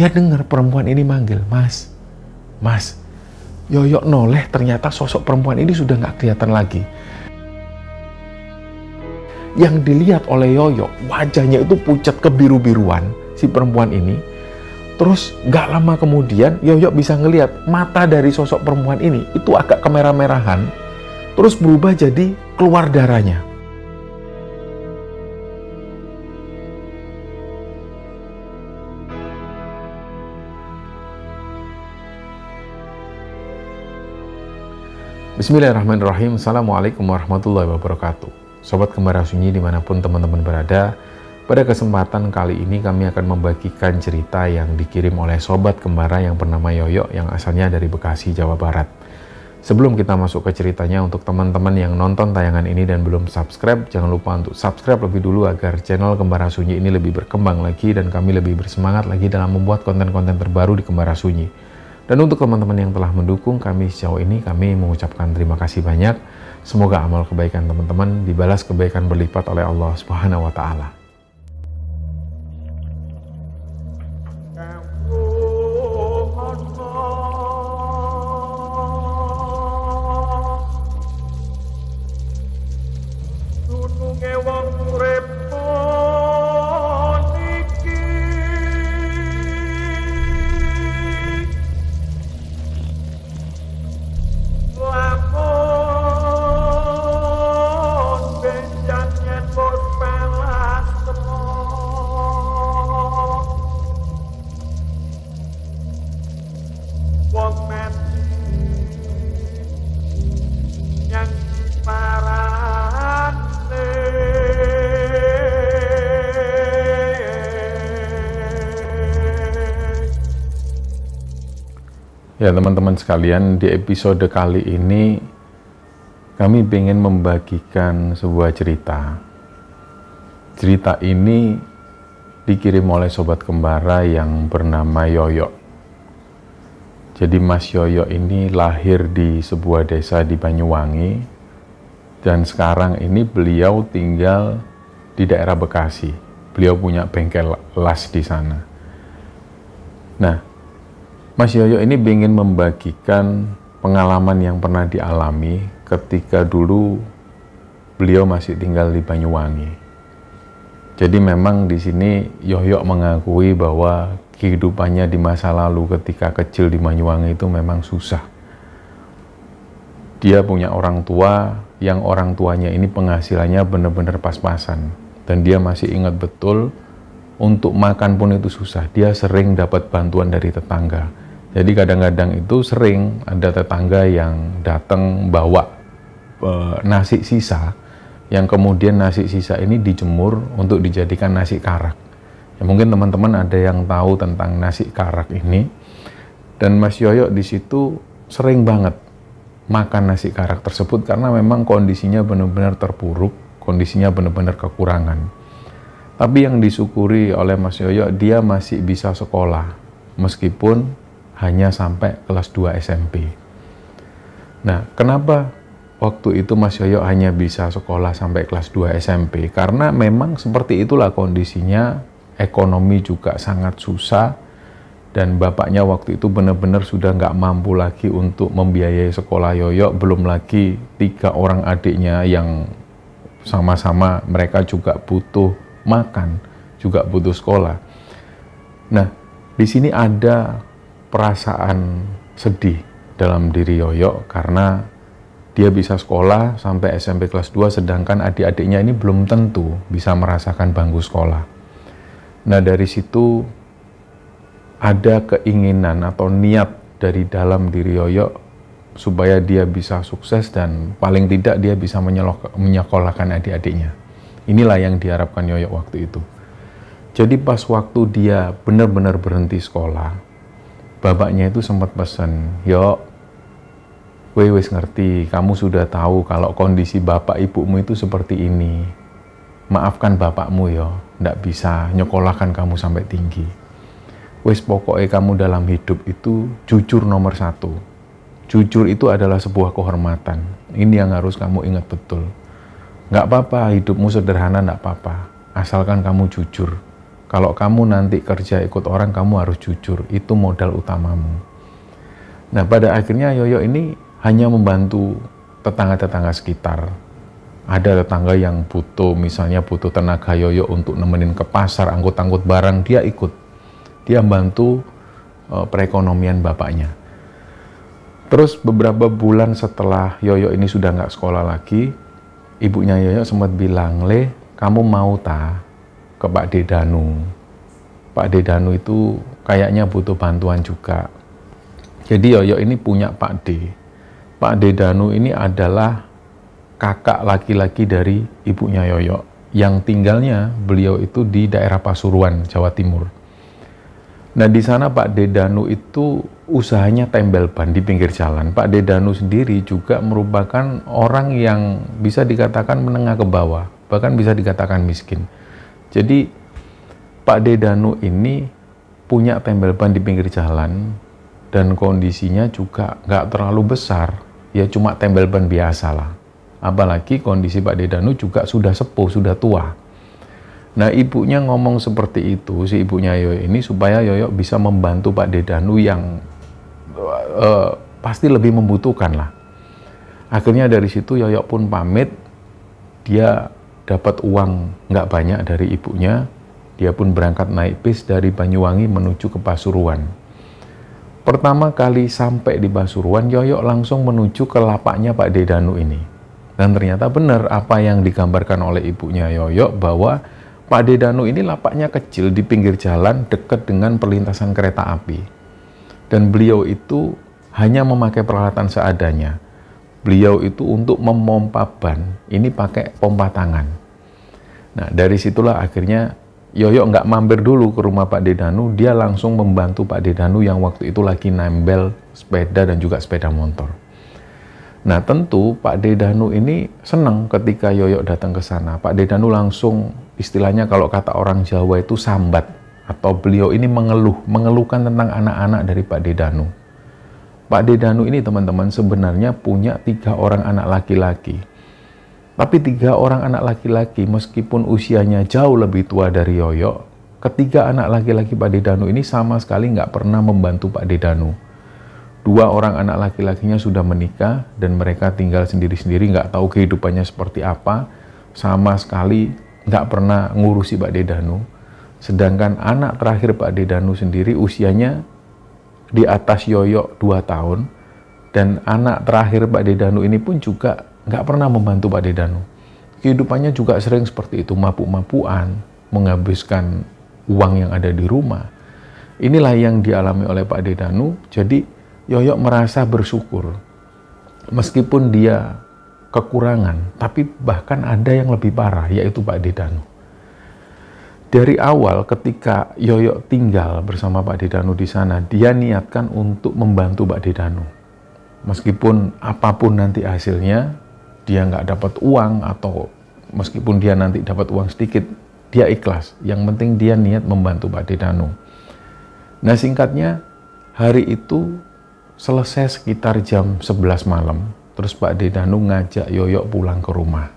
Dia dengar perempuan ini manggil, "Mas, Mas." Yoyo noleh, ternyata sosok perempuan ini sudah nggak kelihatan lagi. Yang dilihat oleh Yoyo, wajahnya itu pucat kebiru-biruan, si perempuan ini. Terus nggak lama kemudian, Yoyo bisa ngelihat mata dari sosok perempuan ini, itu agak kemerah-merahan, terus berubah jadi keluar darahnya. Bismillahirrahmanirrahim. Assalamualaikum warahmatullahi wabarakatuh. Sobat Kembara Sunyi dimanapun teman-teman berada, pada kesempatan kali ini kami akan membagikan cerita yang dikirim oleh Sobat Kembara yang bernama Yoyo yang asalnya dari Bekasi, Jawa Barat. Sebelum kita masuk ke ceritanya, untuk teman-teman yang nonton tayangan ini dan belum subscribe, jangan lupa untuk subscribe lebih dulu agar channel Kembara Sunyi ini lebih berkembang lagi dan kami lebih bersemangat lagi dalam membuat konten-konten terbaru di Kembara Sunyi. Dan untuk teman-teman yang telah mendukung kami sejauh ini, kami mengucapkan terima kasih banyak. Semoga amal kebaikan teman-teman dibalas kebaikan berlipat oleh Allah Subhanahu wa Ta'ala. Ya teman-teman sekalian, di episode kali ini kami ingin membagikan sebuah cerita. Cerita ini dikirim oleh Sobat Kembara yang bernama Yoyo. Jadi Mas Yoyo ini lahir di sebuah desa di Banyuwangi dan sekarang ini beliau tinggal di daerah Bekasi. Beliau punya bengkel las di sana. Nah, Mas Yoyo ini ingin membagikan pengalaman yang pernah dialami ketika dulu beliau masih tinggal di Banyuwangi. Jadi memang di sini Yoyo mengakui bahwa kehidupannya di masa lalu ketika kecil di Banyuwangi itu memang susah. Dia punya orang tua yang orang tuanya ini penghasilannya benar-benar pas-pasan. Dan dia masih ingat betul, untuk makan pun itu susah. Dia sering dapat bantuan dari tetangga. Jadi kadang-kadang itu sering ada tetangga yang datang bawa nasi sisa, yang kemudian nasi sisa ini dijemur untuk dijadikan nasi karak. Ya, mungkin teman-teman ada yang tahu tentang nasi karak ini. Dan Mas Yoyo di situ sering banget makan nasi karak tersebut karena memang kondisinya benar-benar terpuruk, kondisinya benar-benar kekurangan. Tapi yang disyukuri oleh Mas Yoyo, dia masih bisa sekolah meskipun hanya sampai kelas 2 SMP. Nah, kenapa waktu itu Mas Yoyo hanya bisa sekolah sampai kelas 2 SMP? Karena memang seperti itulah kondisinya, ekonomi juga sangat susah, dan bapaknya waktu itu benar-benar sudah nggak mampu lagi untuk membiayai sekolah Yoyo, belum lagi 3 orang adiknya yang sama-sama mereka juga butuh makan, juga butuh sekolah. Nah, di sini ada perasaan sedih dalam diri Yoyo karena dia bisa sekolah sampai SMP kelas 2 sedangkan adik-adiknya ini belum tentu bisa merasakan bangku sekolah. Nah, dari situ ada keinginan atau niat dari dalam diri Yoyo supaya dia bisa sukses dan paling tidak dia bisa menyekolahkan adik-adiknya. Inilah yang diharapkan Yoyo waktu itu. Jadi pas waktu dia benar-benar berhenti sekolah, bapaknya itu sempat pesan, "Yo, wis ngerti, kamu sudah tahu kalau kondisi bapak ibumu itu seperti ini. Maafkan bapakmu yo, ndak bisa nyekolahkan kamu sampai tinggi. Wis pokoknya kamu dalam hidup itu jujur nomor 1. Jujur itu adalah sebuah kehormatan. Ini yang harus kamu ingat betul. Nggak apa-apa, hidupmu sederhana nggak apa-apa. Asalkan kamu jujur. Kalau kamu nanti kerja ikut orang, kamu harus jujur. Itu modal utamamu. Nah, pada akhirnya Yoyo ini hanya membantu tetangga-tetangga sekitar. Ada tetangga yang butuh, misalnya butuh tenaga Yoyo untuk nemenin ke pasar, angkut-angkut barang, dia ikut. Dia bantu perekonomian bapaknya. Terus beberapa bulan setelah Yoyo ini sudah nggak sekolah lagi, ibunya Yoyo sempat bilang, "Le, kamu mau ke Pak Dedanu? Pak Dedanu itu kayaknya butuh bantuan juga." Jadi Yoyo ini punya Pak D. Pak Dedanu ini adalah kakak laki-laki dari ibunya Yoyo, yang tinggalnya beliau itu di daerah Pasuruan, Jawa Timur. Nah, di sana Pak Dedanu itu usahanya tembel ban di pinggir jalan. Pak Dedanu sendiri juga merupakan orang yang bisa dikatakan menengah ke bawah, bahkan bisa dikatakan miskin. Jadi Pak Dedanu ini punya tembel ban di pinggir jalan, dan kondisinya juga nggak terlalu besar, ya cuma tembel ban biasa lah. Apalagi kondisi Pak Dedanu juga sudah sepuh, sudah tua. Nah, ibunya ngomong seperti itu, si ibunya Yoyo ini, supaya Yoyo bisa membantu Pak Dedanu yang pasti lebih membutuhkan lah. Akhirnya dari situ Yoyo pun pamit, dia dapat uang nggak banyak dari ibunya, dia pun berangkat naik bis dari Banyuwangi menuju ke Pasuruan. Pertama kali sampai di Pasuruan, Yoyo langsung menuju ke lapaknya Pak Dedanu ini. Dan ternyata benar apa yang digambarkan oleh ibunya Yoyo, bahwa Pak Dedanu ini lapaknya kecil di pinggir jalan dekat dengan perlintasan kereta api. Dan beliau itu hanya memakai peralatan seadanya. Beliau itu untuk memompa ban, ini pakai pompa tangan. Nah, dari situlah akhirnya Yoyo nggak mampir dulu ke rumah Pak Dedanu, dia langsung membantu Pak Dedanu yang waktu itu lagi nempel sepeda dan juga sepeda motor. Nah, tentu Pak Dedanu ini senang ketika Yoyo datang ke sana. Pak Dedanu langsung, istilahnya kalau kata orang Jawa itu sambat, atau beliau ini mengeluhkan tentang anak-anak dari Pak Dedanu. Pak Dedanu ini teman-teman sebenarnya punya 3 orang anak laki-laki. Tapi 3 orang anak laki-laki, meskipun usianya jauh lebih tua dari Yoyo, ketiga anak laki-laki Pak Dedanu ini sama sekali nggak pernah membantu Pak Dedanu. 2 orang anak laki-lakinya sudah menikah, dan mereka tinggal sendiri-sendiri, nggak tahu kehidupannya seperti apa, sama sekali nggak pernah ngurusi Pak Dedanu. Sedangkan anak terakhir Pak Dedanu sendiri usianya di atas Yoyo 2 tahun, dan anak terakhir Pak Dedanu ini pun juga nggak pernah membantu Pak Dedanu. Kehidupannya juga sering seperti itu, mabuk-mabukan, menghabiskan uang yang ada di rumah. Inilah yang dialami oleh Pak Dedanu. Jadi Yoyo merasa bersyukur, meskipun dia kekurangan, tapi bahkan ada yang lebih parah, yaitu Pak Dedanu. Dari awal ketika Yoyo tinggal bersama Pak Dedanu di sana, dia niatkan untuk membantu Pak Dedanu. Meskipun apapun nanti hasilnya, dia nggak dapat uang, atau meskipun dia nanti dapat uang sedikit, dia ikhlas. Yang penting dia niat membantu Pak Dedanu. Nah, singkatnya, hari itu selesai sekitar jam 11 malam. Terus Pak Dedanu ngajak Yoyo pulang ke rumah.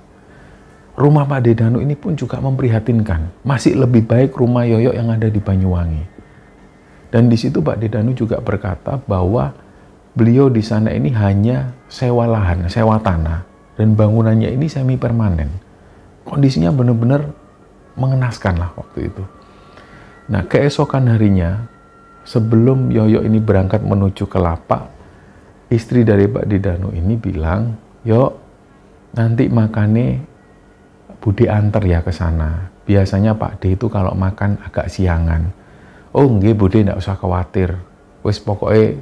Rumah Pak Dedanu ini pun juga memprihatinkan. Masih lebih baik rumah Yoyo yang ada di Banyuwangi. Dan di situ Pak Dedanu juga berkata bahwa beliau di sana ini hanya sewa lahan, sewa tanah. Dan bangunannya ini semi permanen. Kondisinya benar-benar mengenaskan lah waktu itu. Nah, keesokan harinya, sebelum Yoyo ini berangkat menuju ke lapak, istri dari Pak Dedanu ini bilang, "Yo, nanti makannya Bude antar ya ke sana. Biasanya Pak D itu kalau makan agak siangan." "Oh nggih Bude, nggak usah khawatir. Wis pokoknya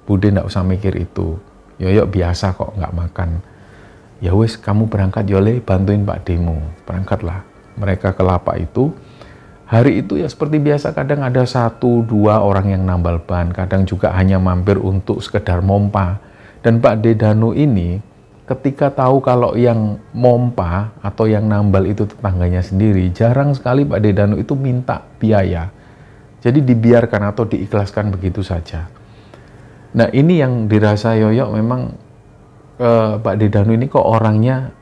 Bude nggak usah mikir itu. Yoyo biasa kok nggak makan." "Ya wis, kamu berangkat Yole, bantuin Pak Demu." Berangkatlah mereka ke lapak itu. Hari itu ya seperti biasa, kadang ada 1-2 orang yang nambal ban, kadang juga hanya mampir untuk sekedar mompa. Dan Pak Dedanu ini ketika tahu kalau yang mompa atau yang nambal itu tetangganya sendiri, jarang sekali Pak Dedanu itu minta biaya. Jadi dibiarkan atau diikhlaskan begitu saja. Nah, ini yang dirasa Yoyo memang Pak Dedanu ini kok orangnya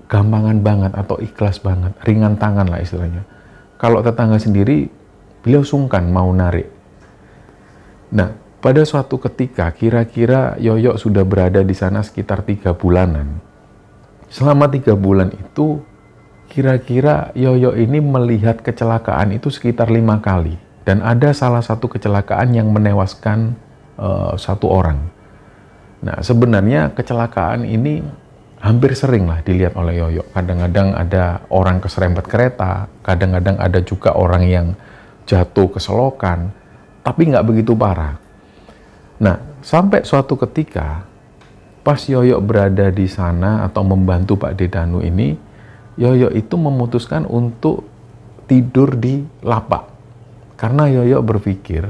gampangan banget atau ikhlas banget, ringan tangan lah istilahnya. Kalau tetangga sendiri, beliau sungkan mau narik. Nah, pada suatu ketika, kira-kira Yoyo sudah berada di sana sekitar 3 bulanan. Selama 3 bulan itu, kira-kira Yoyo ini melihat kecelakaan itu sekitar 5 kali. Dan ada salah satu kecelakaan yang menewaskan 1 orang. Nah, sebenarnya kecelakaan ini hampir sering lah dilihat oleh Yoyo. Kadang-kadang ada orang keserempet kereta, kadang-kadang ada juga orang yang jatuh ke selokan, tapi nggak begitu parah. Nah, sampai suatu ketika, pas Yoyo berada di sana atau membantu Pak Dedanu ini, Yoyo itu memutuskan untuk tidur di lapak. Karena Yoyo berpikir,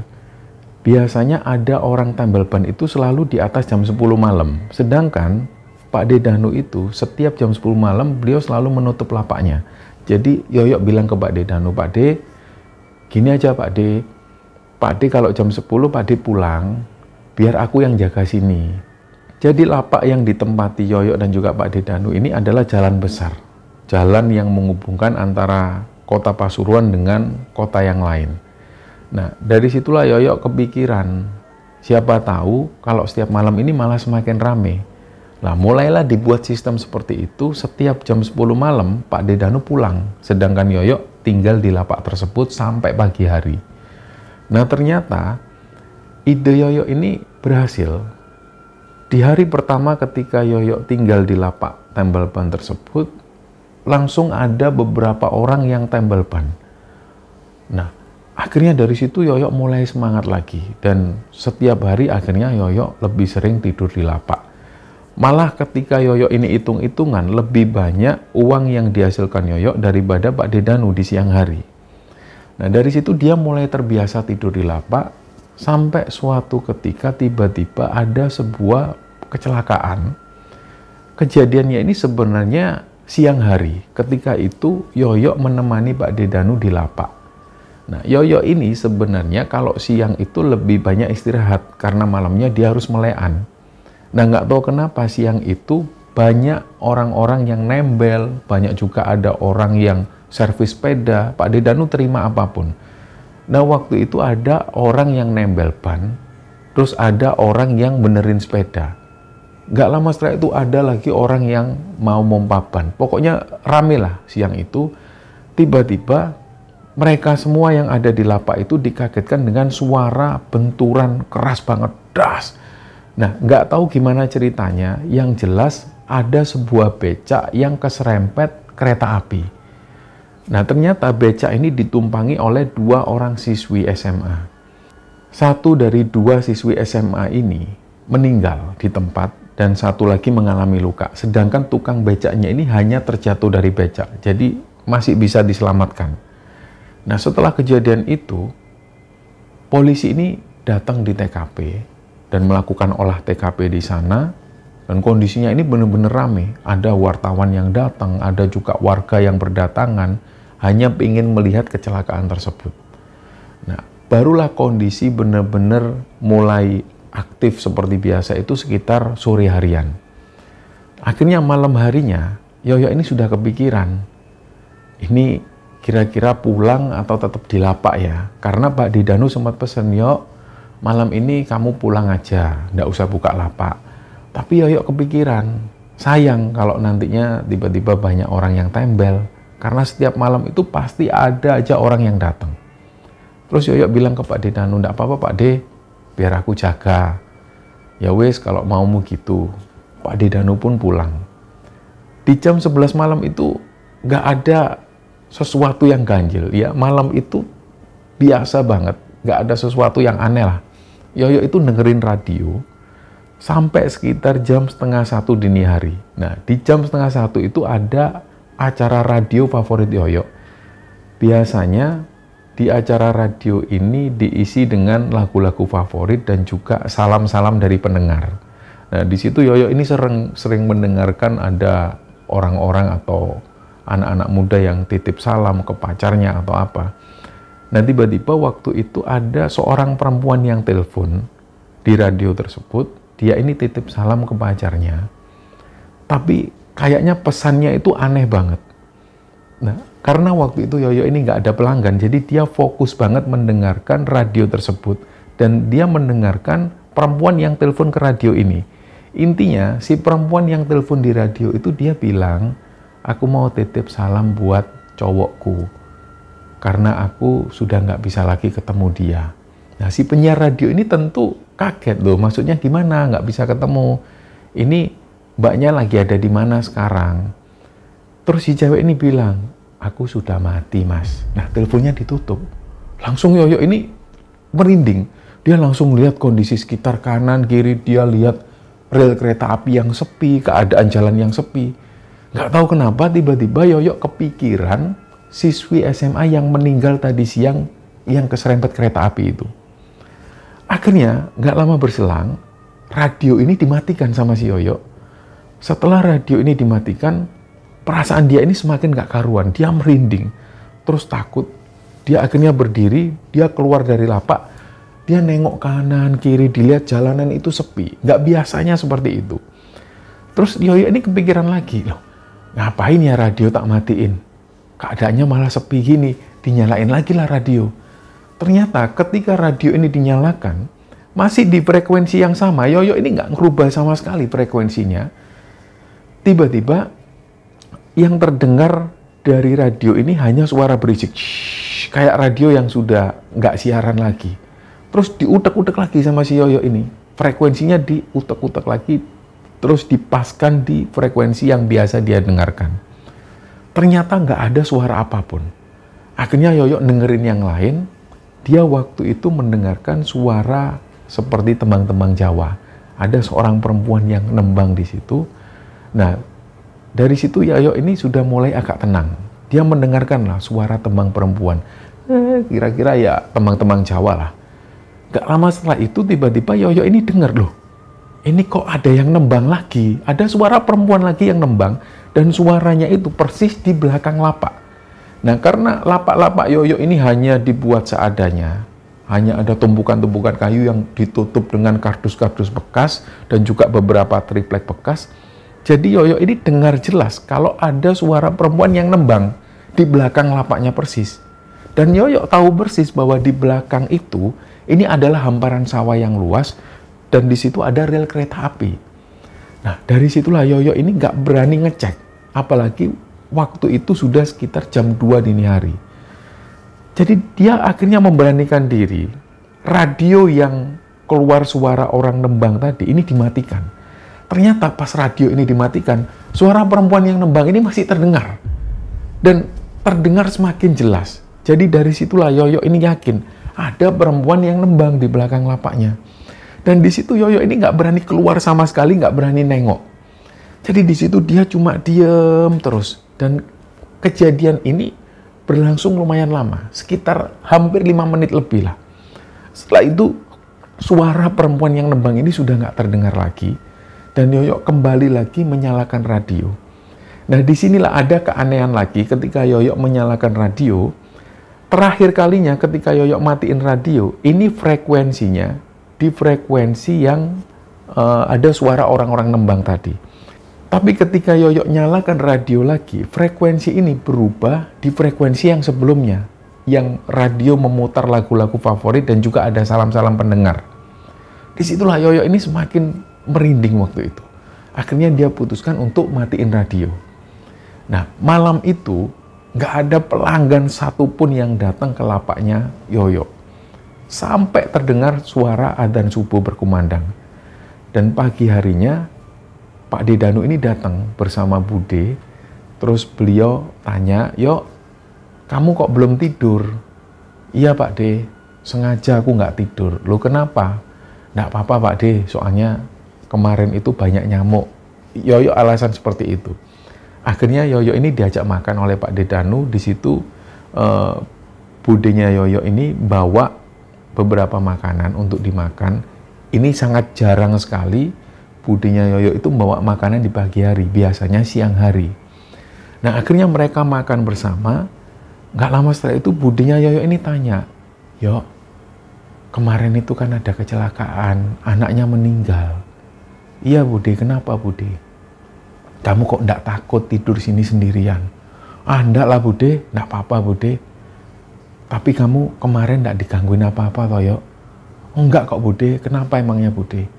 biasanya ada orang tambal ban itu selalu di atas jam 10 malam. Sedangkan Pak Dedanu itu setiap jam 10 malam beliau selalu menutup lapaknya. Jadi Yoyo bilang ke Pak Dedanu, Pak De, gini aja Pak De, Pak De kalau jam 10 Pak De pulang, biar aku yang jaga sini. Jadi lapak yang ditempati Yoyo dan juga Pak Dedanu ini adalah jalan besar. Jalan yang menghubungkan antara kota Pasuruan dengan kota yang lain. Nah, dari situlah Yoyo kepikiran, siapa tahu kalau setiap malam ini malah semakin rame. Lah, mulailah dibuat sistem seperti itu, setiap jam 10 malam Pak Dedanu pulang, sedangkan Yoyo tinggal di lapak tersebut sampai pagi hari. Nah, ternyata ide Yoyo ini berhasil. Di hari pertama ketika Yoyo tinggal di lapak tambal ban tersebut, langsung ada beberapa orang yang tambal ban. Nah, akhirnya dari situ Yoyo mulai semangat lagi, dan setiap hari akhirnya Yoyo lebih sering tidur di lapak. Malah ketika Yoyo ini hitung-hitungan, lebih banyak uang yang dihasilkan Yoyo daripada Pak Dedanu di siang hari. Nah, dari situ dia mulai terbiasa tidur di lapak, sampai suatu ketika tiba-tiba ada sebuah kecelakaan. Kejadiannya ini sebenarnya siang hari. Ketika itu Yoyo menemani Pak Dedanu di lapak. Nah, Yoyo ini sebenarnya kalau siang itu lebih banyak istirahat karena malamnya dia harus melean. Nah, nggak tahu kenapa siang itu banyak orang-orang yang nembel, banyak juga ada orang yang servis sepeda. Pak Dedanu terima apapun. Nah, waktu itu ada orang yang nembel ban, terus ada orang yang benerin sepeda. Nggak lama setelah itu ada lagi orang yang mau mompa ban. Pokoknya rame lah siang itu. Tiba-tiba mereka semua yang ada di lapak itu dikagetkan dengan suara benturan keras banget, das. Nah, nggak tahu gimana ceritanya, yang jelas ada sebuah becak yang keserempet kereta api. Nah, ternyata becak ini ditumpangi oleh 2 orang siswi SMA. Satu dari 2 siswi SMA ini meninggal di tempat, dan satu lagi mengalami luka. Sedangkan tukang becaknya ini hanya terjatuh dari becak, jadi masih bisa diselamatkan. Nah, setelah kejadian itu, polisi ini datang di TKP dan melakukan olah TKP di sana, dan kondisinya ini benar-benar rame. Ada wartawan yang datang, ada juga warga yang berdatangan, hanya ingin melihat kecelakaan tersebut. Nah, barulah kondisi benar-benar mulai aktif seperti biasa itu sekitar sore harian. Akhirnya malam harinya, Yoyo ini sudah kepikiran, ini kira-kira pulang atau tetap di lapak ya? Karena Pak Dedanu sempat pesen, Yo, malam ini kamu pulang aja, nggak usah buka lapak. Tapi Yoyo kepikiran, sayang kalau nantinya tiba-tiba banyak orang yang tembel, karena setiap malam itu pasti ada aja orang yang datang. Terus Yoyo bilang ke Pak Dedanu, nggak apa-apa Pak De, biar aku jaga. Ya wes, kalau maumu gitu. Pak Dedanu pun pulang. Di jam 11 malam itu nggak ada sesuatu yang ganjil. Ya, malam itu biasa banget. Nggak ada sesuatu yang aneh lah. Yoyo itu dengerin radio sampai sekitar jam 12:30 dini hari. Nah, di jam 12:30 itu ada acara radio favorit Yoyo. Biasanya di acara radio ini diisi dengan lagu-lagu favorit dan juga salam-salam dari pendengar. Nah, di situ Yoyo ini sering mendengarkan ada orang-orang atau anak-anak muda yang titip salam ke pacarnya atau apa. Nah, tiba-tiba waktu itu ada seorang perempuan yang telepon di radio tersebut. Dia ini titip salam ke pacarnya. Tapi kayaknya pesannya itu aneh banget. Nah, karena waktu itu Yoyo ini nggak ada pelanggan, jadi dia fokus banget mendengarkan radio tersebut. Dan dia mendengarkan perempuan yang telepon ke radio ini. Intinya, si perempuan yang telepon di radio itu dia bilang, aku mau titip salam buat cowokku. Karena aku sudah nggak bisa lagi ketemu dia. Nah, si penyiar radio ini tentu kaget loh, maksudnya gimana nggak bisa ketemu? Ini mbaknya lagi ada di mana sekarang? Terus si cewek ini bilang, aku sudah mati mas. Nah, teleponnya ditutup. Langsung Yoyo ini merinding. Dia langsung lihat kondisi sekitar kanan, kiri. Dia lihat rel kereta api yang sepi, keadaan jalan yang sepi. Nggak tahu kenapa tiba-tiba Yoyo kepikiran siswi SMA yang meninggal tadi siang yang keserempet kereta api itu. Akhirnya, nggak lama berselang, radio ini dimatikan sama si Yoyo. Setelah radio ini dimatikan, perasaan dia ini semakin nggak karuan. Dia merinding, terus takut. Dia akhirnya berdiri, dia keluar dari lapak. Dia nengok kanan, kiri, dilihat jalanan itu sepi. Nggak biasanya seperti itu. Terus Yoyo ini kepikiran lagi, loh, ngapain ya radio tak matiin? Keadaannya malah sepi gini, dinyalain lagi lah radio. Ternyata ketika radio ini dinyalakan, masih di frekuensi yang sama. Yoyo ini nggak ngerubah sama sekali frekuensinya. Tiba-tiba yang terdengar dari radio ini hanya suara berisik. Shhh, kayak radio yang sudah nggak siaran lagi. Terus diutek-utek lagi sama si Yoyo ini. Frekuensinya diutek-utek lagi, terus dipaskan di frekuensi yang biasa dia dengarkan. Ternyata nggak ada suara apapun. Akhirnya Yoyo dengerin yang lain. Dia waktu itu mendengarkan suara seperti tembang-tembang Jawa. Ada seorang perempuan yang nembang di situ. Nah, dari situ Yoyo ini sudah mulai agak tenang. Dia mendengarkanlah suara tembang perempuan. Kira-kira ya tembang-tembang Jawa lah. Gak lama setelah itu tiba-tiba Yoyo ini dengar, loh, ini kok ada yang nembang lagi. Ada suara perempuan lagi yang nembang. Dan suaranya itu persis di belakang lapak. Nah, karena lapak-lapak Yoyo ini hanya dibuat seadanya. Hanya ada tumpukan-tumpukan kayu yang ditutup dengan kardus-kardus bekas. Dan juga beberapa triplek bekas. Jadi Yoyo ini dengar jelas kalau ada suara perempuan yang nembang di belakang lapaknya persis. Dan Yoyo tahu persis bahwa di belakang itu, ini adalah hamparan sawah yang luas, dan di situ ada rel kereta api. Nah, dari situlah Yoyo ini nggak berani ngecek. Apalagi waktu itu sudah sekitar jam 2 dini hari. Jadi dia akhirnya memberanikan diri. Radio yang keluar suara orang nembang tadi, ini dimatikan. Ternyata pas radio ini dimatikan, suara perempuan yang nembang ini masih terdengar. Dan terdengar semakin jelas. Jadi dari situlah Yoyo ini yakin ada perempuan yang nembang di belakang lapaknya. Dan di situ Yoyo ini nggak berani keluar sama sekali, nggak berani nengok. Jadi di situ dia cuma diem terus. Dan kejadian ini berlangsung lumayan lama, sekitar hampir 5 menit lebih lah. Setelah itu suara perempuan yang nembang ini sudah nggak terdengar lagi. Dan Yoyo kembali lagi menyalakan radio. Nah, disinilah ada keanehan lagi ketika Yoyo menyalakan radio. Terakhir kalinya ketika Yoyo matiin radio, ini frekuensinya di frekuensi yang ada suara orang-orang nembang tadi. Tapi ketika Yoyo nyalakan radio lagi, frekuensi ini berubah di frekuensi yang sebelumnya. Yang radio memutar lagu-lagu favorit dan juga ada salam-salam pendengar. Disitulah Yoyo ini semakin merinding waktu itu. Akhirnya dia putuskan untuk matiin radio. Nah, malam itu nggak ada pelanggan satupun yang datang ke lapaknya Yoyo. Sampai terdengar suara adzan subuh berkumandang. Dan pagi harinya, Pak Dedanu ini datang bersama Bude. Terus beliau tanya, "Yo, kamu kok belum tidur?" "Iya Pak De, sengaja aku nggak tidur." "Loh kenapa?" "Nggak apa-apa Pak De, soalnya kemarin itu banyak nyamuk." Yoyo alasan seperti itu. Akhirnya Yoyo ini diajak makan oleh Pak Dedanu. Di situ budenya Yoyo ini bawa beberapa makanan untuk dimakan. Ini sangat jarang sekali budenya Yoyo itu bawa makanan di pagi hari. Biasanya siang hari. Nah, akhirnya mereka makan bersama. Nggak lama setelah itu budenya Yoyo ini tanya, "Yo, kemarin itu kan ada kecelakaan. Anaknya meninggal." "Iya Bude, kenapa Bude?" "Kamu kok nggak takut tidur sini sendirian?" Ah, enggak lah Bude, enggak apa-apa Bude. Tapi kamu kemarin enggak digangguin apa-apa toh Yok? Enggak kok Bude, kenapa emangnya Bude?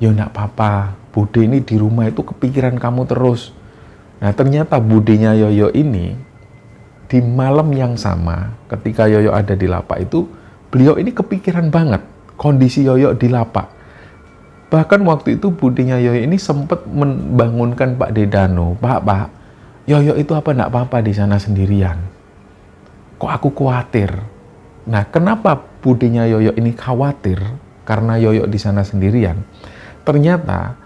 Ya enggak apa-apa, Bude ini di rumah itu kepikiran kamu terus. Nah ternyata Budenya Yoyo ini, di malam yang sama, ketika Yoyo ada di lapak itu, beliau ini kepikiran banget kondisi Yoyo di lapak. Bahkan waktu itu Budenya Yoyo ini sempat membangunkan Pak Dedano, Pak, Yoyo itu apa enggak apa-apa di sana sendirian? Kok aku khawatir? Nah, kenapa Budenya Yoyo ini khawatir karena Yoyo di sana sendirian? Ternyata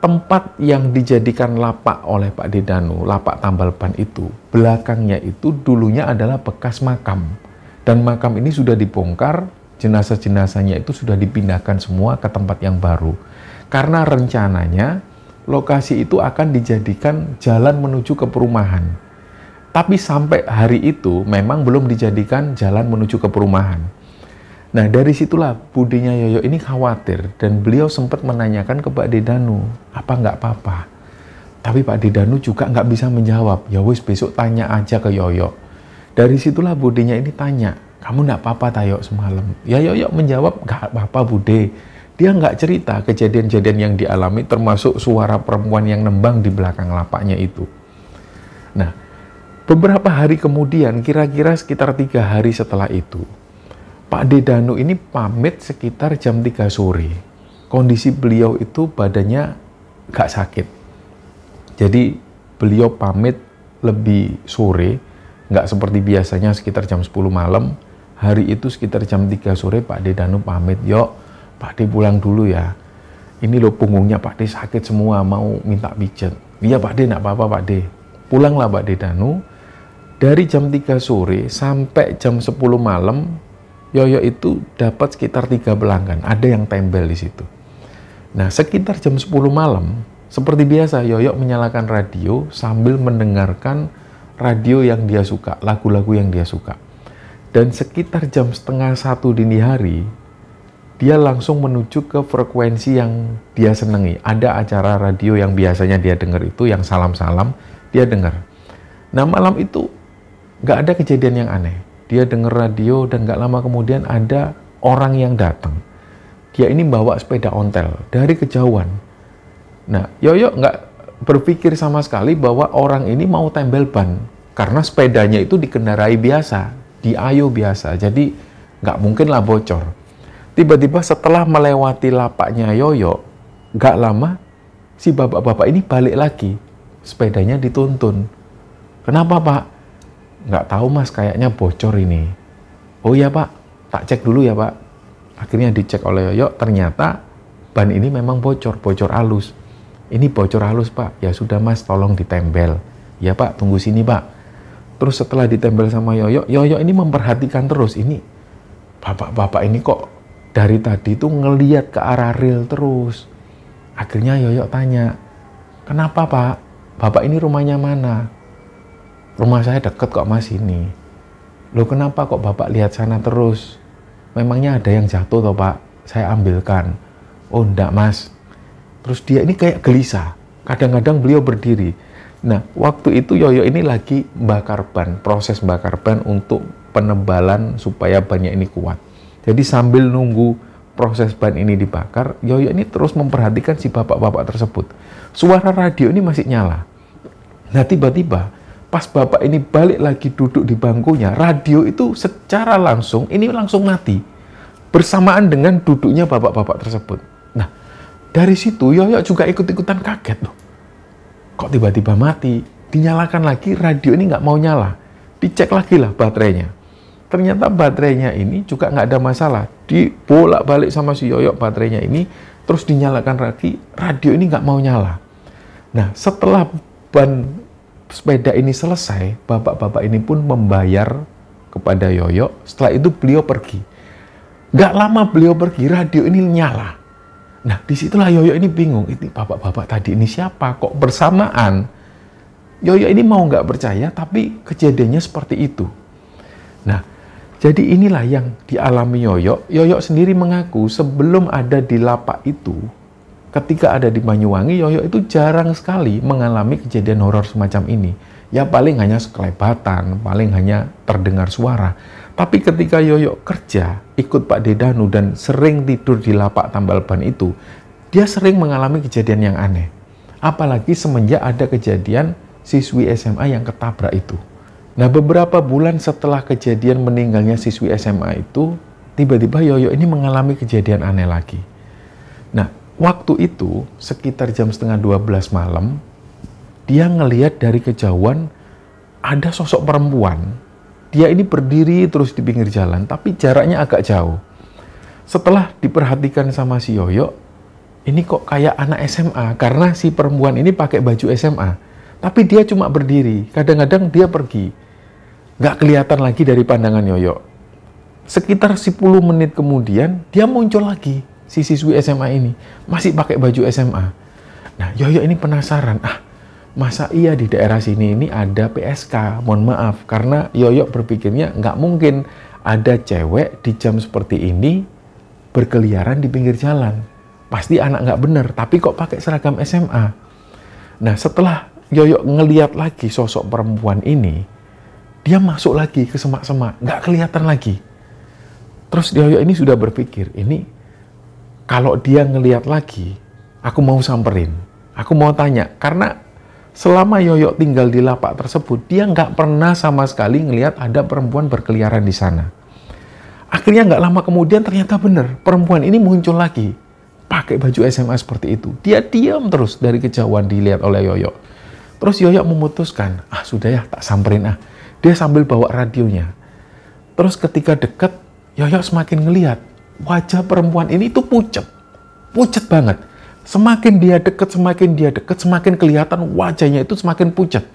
tempat yang dijadikan lapak oleh Pak Dedano, lapak tambal ban itu, belakangnya itu dulunya adalah bekas makam. Dan makam ini sudah dibongkar, jenazah-jenazahnya itu sudah dipindahkan semua ke tempat yang baru. Karena rencananya lokasi itu akan dijadikan jalan menuju ke perumahan. Tapi sampai hari itu memang belum dijadikan jalan menuju ke perumahan. Nah dari situlah Budenya Yoyo ini khawatir dan beliau sempat menanyakan ke Pak Dedano, apa nggak apa-apa? Tapi Pak Dedano juga nggak bisa menjawab. Ya wis besok tanya aja ke Yoyo. Dari situlah Budenya ini tanya, kamu nggak apa-apa Tayo semalam? Ya Yoyo menjawab, nggak apa-apa Bude. Dia nggak cerita kejadian-kejadian yang dialami termasuk suara perempuan yang nembang di belakang lapaknya itu. Nah, beberapa hari kemudian, kira-kira sekitar 3 hari setelah itu, Pak Dedano ini pamit sekitar jam 3 sore. Kondisi beliau itu badannya nggak sakit. Jadi beliau pamit lebih sore, nggak seperti biasanya sekitar jam 10 malam. Hari itu sekitar jam 3 sore Pak Dedano pamit, yuk Pak De pulang dulu ya. Ini loh punggungnya Pak De sakit semua, mau minta pijat. Iya Pak De, nggak apa-apa Pak De. Pulanglah Pak Dedano. Dari jam 3 sore sampai jam 10 malam, Yoyo itu dapat sekitar 3 pelanggan. Ada yang tembel di situ. Nah, sekitar jam 10 malam, seperti biasa, Yoyo menyalakan radio sambil mendengarkan radio yang dia suka, lagu-lagu yang dia suka. Dan sekitar jam setengah 1 dini hari, dia langsung menuju ke frekuensi yang dia senangi. Ada acara radio yang biasanya dia dengar itu, yang salam-salam, dia dengar. Nah, malam itu nggak ada kejadian yang aneh. Dia dengar radio dan nggak lama kemudian ada orang yang datang. Dia ini bawa sepeda ontel dari kejauhan. Nah, Yoyo nggak berpikir sama sekali bahwa orang ini mau tembel ban. Karena sepedanya itu dikendarai biasa, diayu biasa. Jadi nggak mungkin lah bocor. Tiba-tiba setelah melewati lapaknya Yoyo, nggak lama si bapak-bapak ini balik lagi. Sepedanya dituntun. Kenapa Pak? Nggak tahu Mas, kayaknya bocor ini. Oh iya Pak, tak cek dulu ya Pak. Akhirnya dicek oleh Yoyo, ternyata ban ini memang bocor halus. Ini bocor halus Pak. Ya sudah Mas, tolong ditembel. Ya Pak, tunggu sini Pak. Terus setelah ditembel sama Yoyo, Yoyo ini memperhatikan terus. Ini bapak-bapak ini kok dari tadi tuh ngeliat ke arah rel terus. Akhirnya Yoyo tanya, kenapa Pak? Bapak ini rumahnya mana? Rumah saya deket kok Mas ini. Loh kenapa kok Bapak lihat sana terus? Memangnya ada yang jatuh toh Pak? Saya ambilkan. Oh enggak Mas. Terus dia ini kayak gelisah. Kadang-kadang beliau berdiri. Nah waktu itu Yoyo ini lagi bakar ban. Proses bakar ban untuk penebalan supaya bannya ini kuat. Jadi sambil nunggu proses ban ini dibakar, Yoyo ini terus memperhatikan si bapak-bapak tersebut. Suara radio ini masih nyala. Nah tiba-tiba pas bapak ini balik lagi duduk di bangkunya, radio itu secara langsung ini langsung mati. Bersamaan dengan duduknya bapak-bapak tersebut. Nah dari situ Yoyo juga ikut-ikutan kaget loh. Kok tiba-tiba mati? Dinyalakan lagi, radio ini nggak mau nyala. Dicek lagi lah baterainya. Ternyata baterainya ini juga nggak ada masalah. Dibolak-balik sama si Yoyo baterainya ini, terus dinyalakan lagi, radio ini nggak mau nyala. Nah, setelah ban sepeda ini selesai, bapak-bapak ini pun membayar kepada Yoyo. Setelah itu beliau pergi. Nggak lama beliau pergi, radio ini nyala. Nah, disitulah Yoyo ini bingung. Ini bapak-bapak tadi ini siapa? Kok bersamaan? Yoyo ini mau nggak percaya, tapi kejadiannya seperti itu. Nah, jadi inilah yang dialami Yoyo. Yoyo sendiri mengaku sebelum ada di lapak itu, ketika ada di Banyuwangi, Yoyo itu jarang sekali mengalami kejadian horor semacam ini. Ya paling hanya sekelebatan, paling hanya terdengar suara. Tapi ketika Yoyo kerja, ikut Pak Dedanu dan sering tidur di lapak tambal ban itu, dia sering mengalami kejadian yang aneh. Apalagi semenjak ada kejadian siswi SMA yang ketabrak itu. Nah, beberapa bulan setelah kejadian meninggalnya siswi SMA itu, tiba-tiba Yoyo ini mengalami kejadian aneh lagi. Nah, waktu itu sekitar jam setengah 12 malam, dia ngelihat dari kejauhan ada sosok perempuan. Dia ini berdiri terus di pinggir jalan, tapi jaraknya agak jauh. Setelah diperhatikan sama si Yoyo, ini kok kayak anak SMA, karena si perempuan ini pakai baju SMA. Tapi dia cuma berdiri, kadang-kadang dia pergi. Nggak kelihatan lagi dari pandangan Yoyo. Sekitar 10 menit kemudian, dia muncul lagi, si siswi SMA ini. Masih pakai baju SMA. Nah, Yoyo ini penasaran, masa iya di daerah sini ini ada PSK? Mohon maaf, karena Yoyo berpikirnya nggak mungkin ada cewek di jam seperti ini berkeliaran di pinggir jalan. Pasti anak nggak bener, tapi kok pakai seragam SMA? Nah, setelah Yoyo ngeliat lagi sosok perempuan ini, dia masuk lagi ke semak-semak, nggak kelihatan lagi. Terus Yoyo ini sudah berpikir, ini kalau dia ngeliat lagi, aku mau samperin, aku mau tanya, karena selama Yoyo tinggal di lapak tersebut, dia nggak pernah sama sekali ngelihat ada perempuan berkeliaran di sana. Akhirnya nggak lama kemudian ternyata benar, perempuan ini muncul lagi, pakai baju SMA seperti itu. Dia diam terus dari kejauhan dilihat oleh Yoyo. Terus Yoyo memutuskan, sudah ya tak samperin Dia sambil bawa radionya. Terus ketika dekat, Yoyo semakin ngelihat wajah perempuan ini tuh pucet banget. Semakin dia dekat, semakin kelihatan wajahnya itu semakin pucat.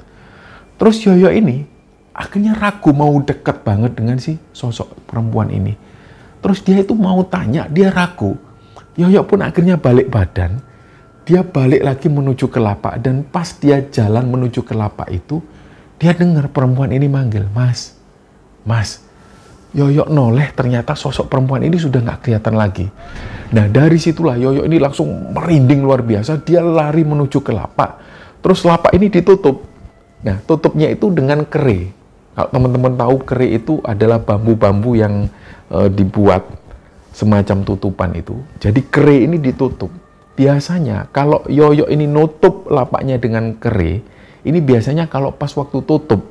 Terus Yoyo ini akhirnya ragu mau dekat banget dengan si sosok perempuan ini. Terus dia itu mau tanya, dia ragu. Yoyo pun akhirnya balik badan. Dia balik lagi menuju ke lapak, dan pas dia jalan menuju ke lapak itu, dia dengar perempuan ini manggil, Mas. Yoyo noleh, ternyata sosok perempuan ini sudah nggak kelihatan lagi. Nah, dari situlah Yoyo ini langsung merinding luar biasa. Dia lari menuju ke lapak. Terus lapak ini ditutup. Nah, tutupnya itu dengan kere. Kalau teman-teman tahu, kere itu adalah bambu-bambu yang dibuat semacam tutupan itu. Jadi kere ini ditutup. Biasanya kalau Yoyo ini nutup lapaknya dengan kere, ini biasanya kalau pas waktu tutup.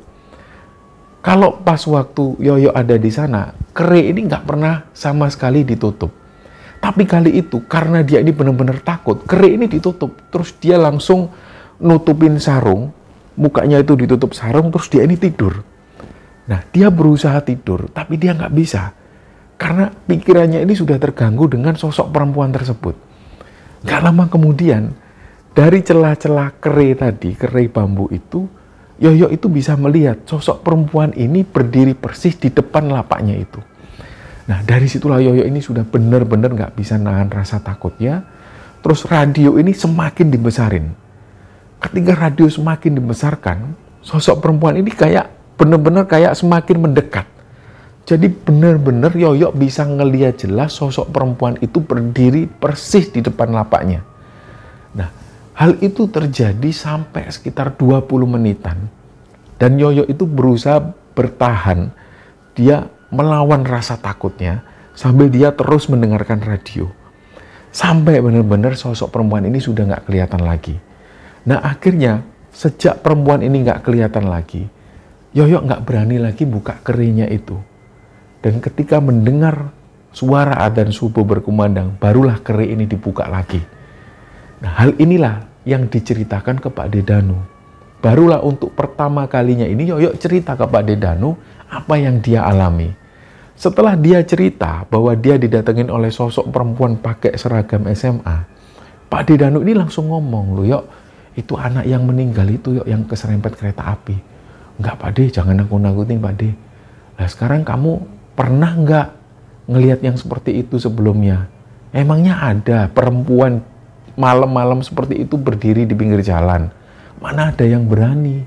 Kalau pas waktu Yoyo ada di sana, kere ini nggak pernah sama sekali ditutup. Tapi kali itu, karena dia ini benar-benar takut, kere ini ditutup. Terus dia langsung nutupin sarung, mukanya itu ditutup sarung, terus dia ini tidur. Nah, dia berusaha tidur, tapi dia nggak bisa. Karena pikirannya ini sudah terganggu dengan sosok perempuan tersebut. Nggak lama kemudian, dari celah-celah kere tadi, kere bambu itu, Yoyo itu bisa melihat sosok perempuan ini berdiri persis di depan lapaknya itu. Nah, dari situlah Yoyo ini sudah benar-benar nggak bisa nahan rasa takutnya. Terus radio ini semakin dibesarin. Ketika radio semakin dibesarkan, sosok perempuan ini kayak benar-benar kayak semakin mendekat. Jadi benar-benar Yoyo bisa ngelihat jelas sosok perempuan itu berdiri persis di depan lapaknya. Nah, hal itu terjadi sampai sekitar 20 menitan. Dan Yoyo itu berusaha bertahan. Dia melawan rasa takutnya sambil dia terus mendengarkan radio. Sampai benar-benar sosok perempuan ini sudah nggak kelihatan lagi. Nah, akhirnya sejak perempuan ini nggak kelihatan lagi, Yoyo nggak berani lagi buka kerinya itu. Dan ketika mendengar suara adzan subuh berkumandang, barulah keri ini dibuka lagi. Nah, hal inilah yang diceritakan ke Pak Dedanu. Barulah untuk pertama kalinya ini Yoyo cerita ke Pak Dedanu apa yang dia alami. Setelah dia cerita bahwa dia didatengin oleh sosok perempuan pakai seragam SMA, Pak Dedanu ini langsung ngomong, "Loh Yok, itu anak yang meninggal itu Yok, yang keserempet kereta api." "Enggak Pak De, jangan nakut-nakutin Pak De. Nah sekarang kamu pernah nggak ngelihat yang seperti itu sebelumnya? Emangnya ada perempuan malam-malam seperti itu berdiri di pinggir jalan? Mana ada yang berani?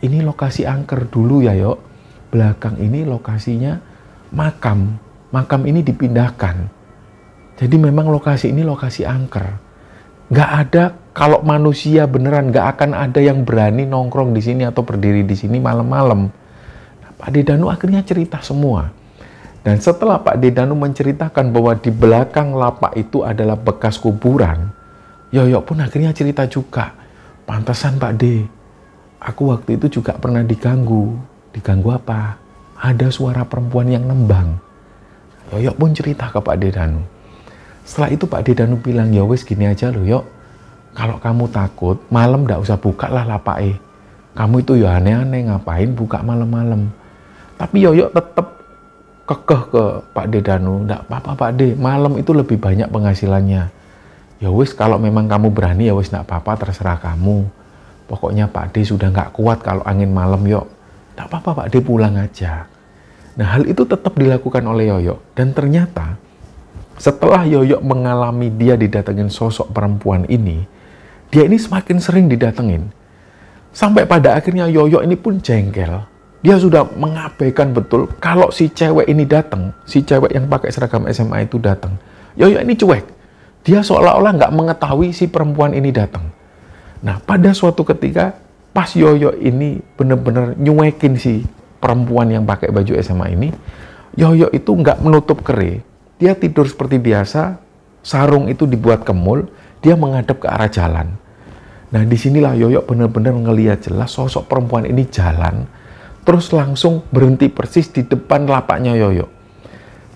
Ini lokasi angker dulu ya Yok. Belakang ini lokasinya makam. Makam ini dipindahkan. Jadi memang lokasi ini lokasi angker. Nggak ada, kalau manusia beneran nggak akan ada yang berani nongkrong di sini atau berdiri di sini malam-malam. Nah, Pak Dedanu akhirnya cerita semua. Dan setelah Pak Dedanu menceritakan bahwa di belakang lapak itu adalah bekas kuburan, Yoyo pun akhirnya cerita juga. Pantesan Pak D, aku waktu itu juga pernah diganggu. Diganggu apa? Ada suara perempuan yang nembang. Yoyo pun cerita ke Pak Dedanu. Setelah itu Pak Dedanu bilang, ya wes gini aja loh Yok, kalau kamu takut, malam nggak usah buka lah lapake. Kamu itu ya aneh-aneh, ngapain buka malam-malam. Tapi Yoyo tetap kekeh ke Pak Dedanu, nggak apa-apa Pak D, malam itu lebih banyak penghasilannya. Ya wis, kalau memang kamu berani ya wis nggak apa-apa, terserah kamu. Pokoknya Pak D sudah nggak kuat kalau angin malam Yok. Nggak apa-apa Pak D, pulang aja. Nah, hal itu tetap dilakukan oleh Yoyo. Dan ternyata setelah Yoyo mengalami dia didatengin sosok perempuan ini, dia ini semakin sering didatengin. Sampai pada akhirnya Yoyo ini pun jengkel. Dia sudah mengabaikan betul kalau si cewek ini datang, si cewek yang pakai seragam SMA itu datang. Yoyo ini cuek. Dia seolah-olah nggak mengetahui si perempuan ini datang. Nah, pada suatu ketika, pas Yoyo ini benar-benar nyuekin si perempuan yang pakai baju SMA ini, Yoyo itu nggak menutup kere. Dia tidur seperti biasa, sarung itu dibuat kemul, dia menghadap ke arah jalan. Nah, disinilah Yoyo benar-benar ngelihat jelas sosok perempuan ini jalan, terus langsung berhenti persis di depan lapaknya Yoyo.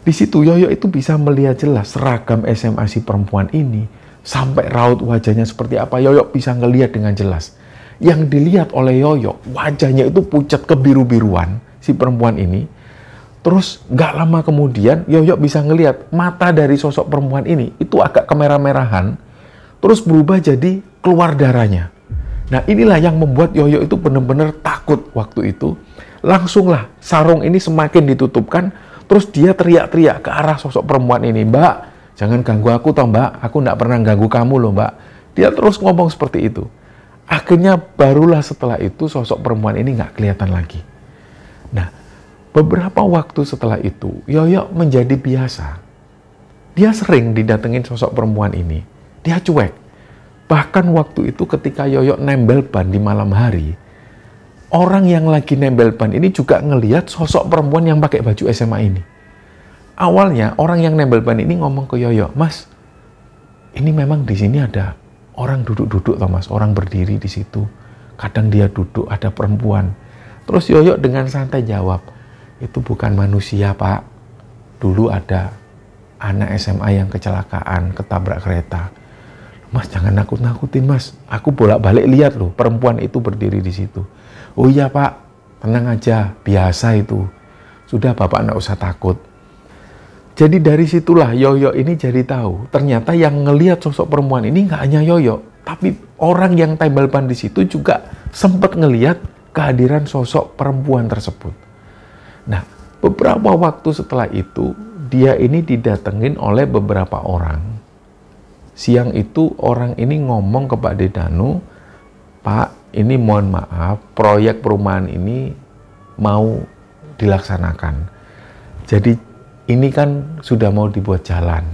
Di situ Yoyo itu bisa melihat jelas seragam SMA si perempuan ini, sampai raut wajahnya seperti apa, Yoyo bisa ngelihat dengan jelas. Yang dilihat oleh Yoyo, wajahnya itu pucat kebiru-biruan si perempuan ini. Terus nggak lama kemudian Yoyo bisa ngelihat mata dari sosok perempuan ini itu agak kemerah-merahan, terus berubah jadi keluar darahnya. Nah, inilah yang membuat Yoyo itu benar-benar takut waktu itu. Langsunglah sarung ini semakin ditutupkan, terus dia teriak-teriak ke arah sosok perempuan ini, "Mbak, jangan ganggu aku toh Mbak, aku nggak pernah ganggu kamu loh Mbak." Dia terus ngomong seperti itu. Akhirnya barulah setelah itu sosok perempuan ini nggak kelihatan lagi. Nah, beberapa waktu setelah itu, Yoyo menjadi biasa. Dia sering didatengin sosok perempuan ini. Dia cuek. Bahkan waktu itu ketika Yoyo nembel ban di malam hari, orang yang lagi nembel ban ini juga ngelihat sosok perempuan yang pakai baju SMA ini. Awalnya orang yang nembel ban ini ngomong ke Yoyo, "Mas, ini memang di sini ada orang duduk-duduk toh Mas, orang berdiri di situ. Kadang dia duduk, ada perempuan." Terus Yoyo dengan santai jawab, "Itu bukan manusia Pak. Dulu ada anak SMA yang kecelakaan, ketabrak kereta." "Mas, jangan nakut-nakutin Mas. Aku bolak-balik lihat loh, perempuan itu berdiri di situ." "Oh iya Pak, tenang aja, biasa itu. Sudah Bapak nggak usah takut." Jadi dari situlah Yoyo ini jadi tahu, ternyata yang ngelihat sosok perempuan ini nggak hanya Yoyo, tapi orang yang tembel ban di situ juga sempat ngelihat kehadiran sosok perempuan tersebut. Nah, beberapa waktu setelah itu, dia ini didatengin oleh beberapa orang. Siang itu orang ini ngomong ke Pak Dedanu, "Pak, ini mohon maaf, proyek perumahan ini mau dilaksanakan. Jadi ini kan sudah mau dibuat jalan.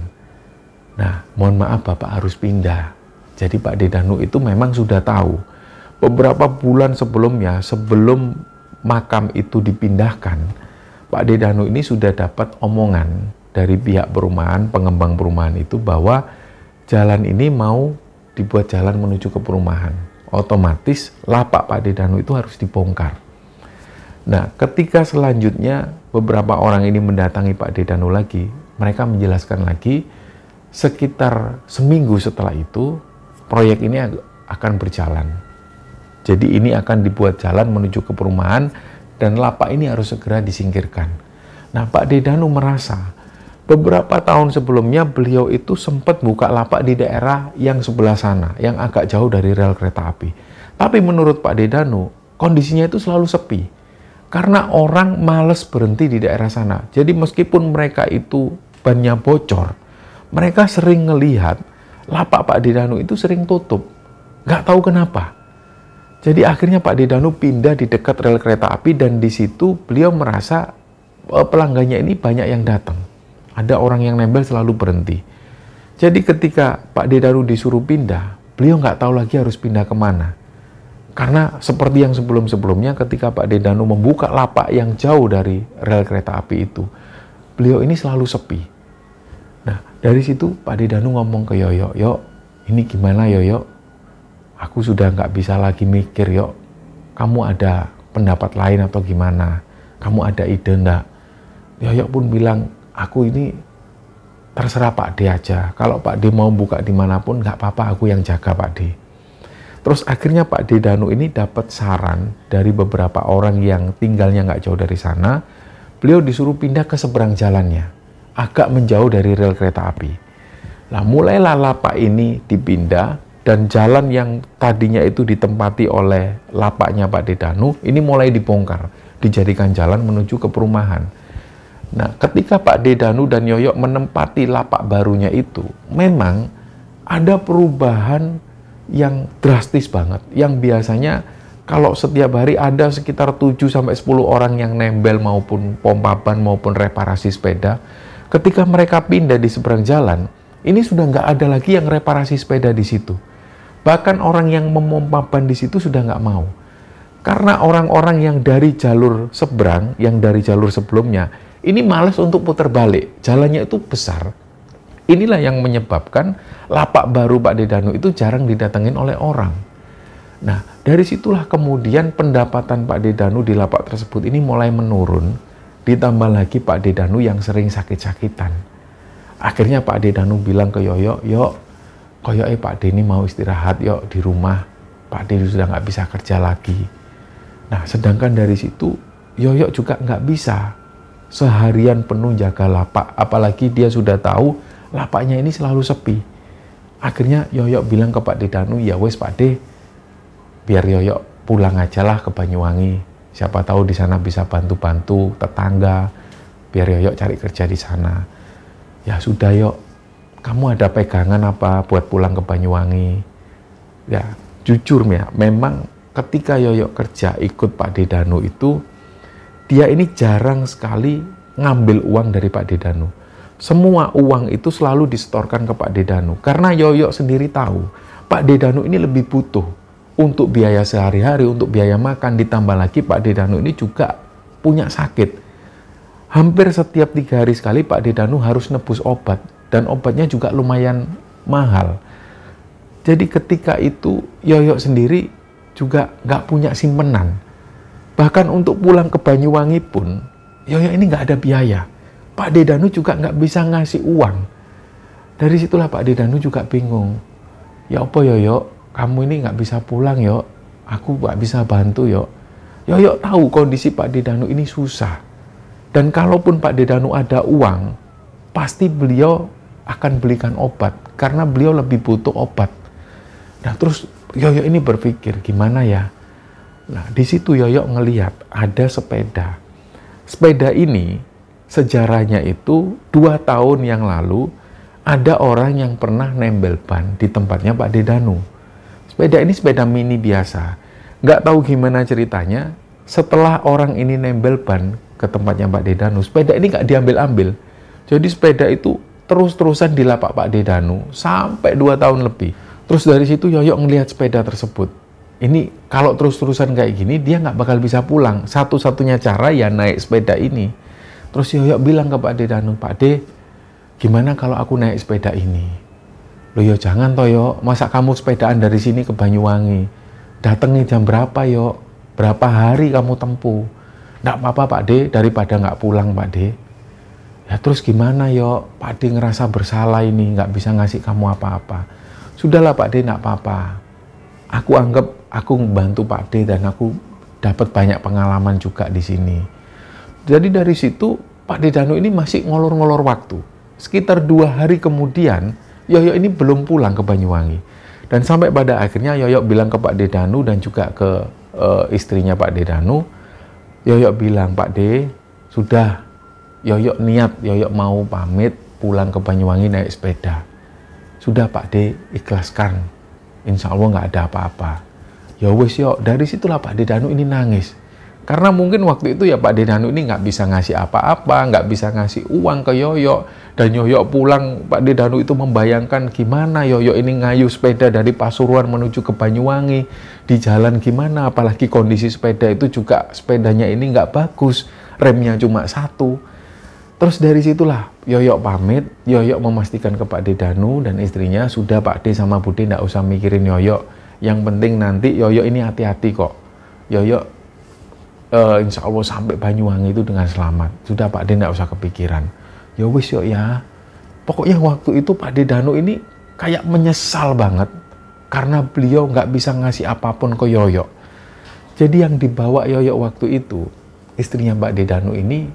Nah, mohon maaf Bapak harus pindah." Jadi Pak Dedanu itu memang sudah tahu. Beberapa bulan sebelumnya, sebelum makam itu dipindahkan, Pak Dedanu ini sudah dapat omongan dari pihak perumahan, pengembang perumahan itu bahwa jalan ini mau dibuat jalan menuju ke perumahan. Otomatis lapak Pak Dedanu itu harus dibongkar. Nah, ketika selanjutnya beberapa orang ini mendatangi Pak Dedanu lagi, mereka menjelaskan lagi sekitar seminggu setelah itu proyek ini akan berjalan. Jadi ini akan dibuat jalan menuju ke perumahan dan lapak ini harus segera disingkirkan. Nah, Pak Dedanu merasa beberapa tahun sebelumnya beliau itu sempat buka lapak di daerah yang sebelah sana, yang agak jauh dari rel kereta api. Tapi menurut Pak Dedanu, kondisinya itu selalu sepi. Karena orang males berhenti di daerah sana. Jadi meskipun mereka itu bannya bocor, mereka sering ngelihat lapak Pak Dedanu itu sering tutup. Nggak tahu kenapa. Jadi akhirnya Pak Dedanu pindah di dekat rel kereta api dan di situ beliau merasa pelanggannya ini banyak yang datang. Ada orang yang nempel selalu berhenti. Jadi ketika Pak Dedanu disuruh pindah, beliau nggak tahu lagi harus pindah kemana. Karena seperti yang sebelum-sebelumnya ketika Pak Dedanu membuka lapak yang jauh dari rel kereta api itu, beliau ini selalu sepi. Nah, dari situ Pak Dedanu ngomong ke Yoyo, "Yok, ini gimana Yoyo? Aku sudah nggak bisa lagi mikir, Yok. Kamu ada pendapat lain atau gimana? Kamu ada ide nggak?" Yoyo pun bilang, "Aku ini terserah Pak D aja. Kalau Pak D mau buka dimanapun, nggak apa-apa, aku yang jaga Pak D." Terus akhirnya Pak Dedanu ini dapat saran dari beberapa orang yang tinggalnya nggak jauh dari sana. Beliau disuruh pindah ke seberang jalannya, agak menjauh dari rel kereta api. Nah, mulailah lapak ini dipindah dan jalan yang tadinya itu ditempati oleh lapaknya Pak Dedanu, ini mulai dibongkar, dijadikan jalan menuju ke perumahan. Nah, ketika Pak Dedanu dan Yoyo menempati lapak barunya itu, memang ada perubahan yang drastis banget, yang biasanya kalau setiap hari ada sekitar 7-10 orang yang nembel maupun pompa ban maupun reparasi sepeda, ketika mereka pindah di seberang jalan, ini sudah nggak ada lagi yang reparasi sepeda di situ. Bahkan orang yang memompa ban di situ sudah nggak mau. Karena orang-orang yang dari jalur seberang, yang dari jalur sebelumnya, ini malas untuk putar balik, jalannya itu besar. Inilah yang menyebabkan lapak baru Pak Dedanu itu jarang didatengin oleh orang. Nah, dari situlah kemudian pendapatan Pak Dedanu di lapak tersebut ini mulai menurun. Ditambah lagi Pak Dedanu yang sering sakit-sakitan. Akhirnya Pak Dedanu bilang ke Yoyo, "Yok, koyoke Pak D ini mau istirahat yuk di rumah. Pak D sudah nggak bisa kerja lagi." Nah, sedangkan dari situ Yoyo juga nggak bisa seharian penuh jaga lapak. Apalagi dia sudah tahu lapaknya ini selalu sepi. Akhirnya Yoyo bilang ke Pak Dedanu, "Ya wes Pak D, biar Yoyo pulang aja lah ke Banyuwangi. Siapa tahu di sana bisa bantu-bantu tetangga. Biar Yoyo cari kerja di sana." "Ya sudah Yok, kamu ada pegangan apa buat pulang ke Banyuwangi?" Ya jujur ya, memang ketika Yoyo kerja ikut Pak Dedanu itu, dia ini jarang sekali ngambil uang dari Pak Dedanu. Semua uang itu selalu disetorkan ke Pak Dedanu. Karena Yoyo sendiri tahu, Pak Dedanu ini lebih butuh untuk biaya sehari-hari, untuk biaya makan. Ditambah lagi Pak Dedanu ini juga punya sakit. Hampir setiap 3 hari sekali Pak Dedanu harus nebus obat. Dan obatnya juga lumayan mahal. Jadi ketika itu Yoyo sendiri juga nggak punya simpenan. Bahkan untuk pulang ke Banyuwangi pun, Yoyo ini nggak ada biaya. Pak Dedanu juga nggak bisa ngasih uang. Dari situlah Pak Dedanu juga bingung. "Ya apa Yoyo, kamu ini nggak bisa pulang Yo. Aku nggak bisa bantu Yo." Yoyo tahu kondisi Pak Dedanu ini susah. Dan kalaupun Pak Dedanu ada uang, pasti beliau akan belikan obat. Karena beliau lebih butuh obat. Nah terus Yoyo ini berpikir, gimana ya? Nah di situ Yoyo ngelihat ada sepeda. Sepeda ini sejarahnya itu 2 tahun yang lalu ada orang yang pernah nembel ban di tempatnya Pak Dedanu. Sepeda ini sepeda mini biasa. Nggak tahu gimana ceritanya, setelah orang ini nembel ban ke tempatnya Pak Dedanu, sepeda ini nggak diambil-ambil. Jadi sepeda itu terus-terusan di lapak Pak Dedanu sampai 2 tahun lebih. Terus dari situ Yoyo ngelihat sepeda tersebut. Ini kalau terus-terusan kayak gini, dia nggak bakal bisa pulang. Satu-satunya cara ya naik sepeda ini. Terus Yoyo bilang ke Pak Dedanu, "Pak D, gimana kalau aku naik sepeda ini?" "Loh yo jangan toh Yo, masa kamu sepedaan dari sini ke Banyuwangi? Datengnya jam berapa Yo? Berapa hari kamu tempuh?" "Nggak apa-apa Pak D, daripada nggak pulang Pak D." "Ya terus gimana Yo? Pak D ngerasa bersalah ini, nggak bisa ngasih kamu apa-apa." "Sudahlah Pak D, nggak apa-apa. Aku anggap aku membantu Pak D dan aku dapat banyak pengalaman juga di sini." Jadi dari situ Pak Dedanu ini masih ngolor-ngolor waktu. Sekitar 2 hari kemudian Yoyo ini belum pulang ke Banyuwangi. Dan sampai pada akhirnya Yoyo bilang ke Pak Dedanu dan juga ke istrinya Pak Dedanu, Yoyo bilang, "Pak D, sudah Yoyo niat, Yoyo mau pamit pulang ke Banyuwangi naik sepeda. Sudah Pak D, ikhlaskan. Insya Allah nggak ada apa-apa." Ya wes Yo, dari situlah Pak Dedanu ini nangis. Karena mungkin waktu itu ya Pak De Danu ini nggak bisa ngasih apa-apa, nggak bisa ngasih uang ke Yoyo. Dan Yoyo pulang, Pak De Danu itu membayangkan gimana Yoyo ini ngayuh sepeda dari Pasuruan menuju ke Banyuwangi. Di jalan gimana, apalagi kondisi sepeda itu juga sepedanya ini nggak bagus, remnya cuma satu. Terus dari situlah Yoyo pamit, Yoyo memastikan ke Pak De Danu dan istrinya, sudah Pak De sama Bude nggak usah mikirin Yoyo. Yang penting nanti Yoyo ini hati-hati kok. Yoyo insya Allah sampai Banyuwangi itu dengan selamat. Sudah Pak De nggak usah kepikiran. Ya wis yo ya. Pokoknya waktu itu Pak De Danu ini kayak menyesal banget karena beliau nggak bisa ngasih apapun ke Yoyo. Jadi yang dibawa Yoyo waktu itu, istrinya Pak De Danu ini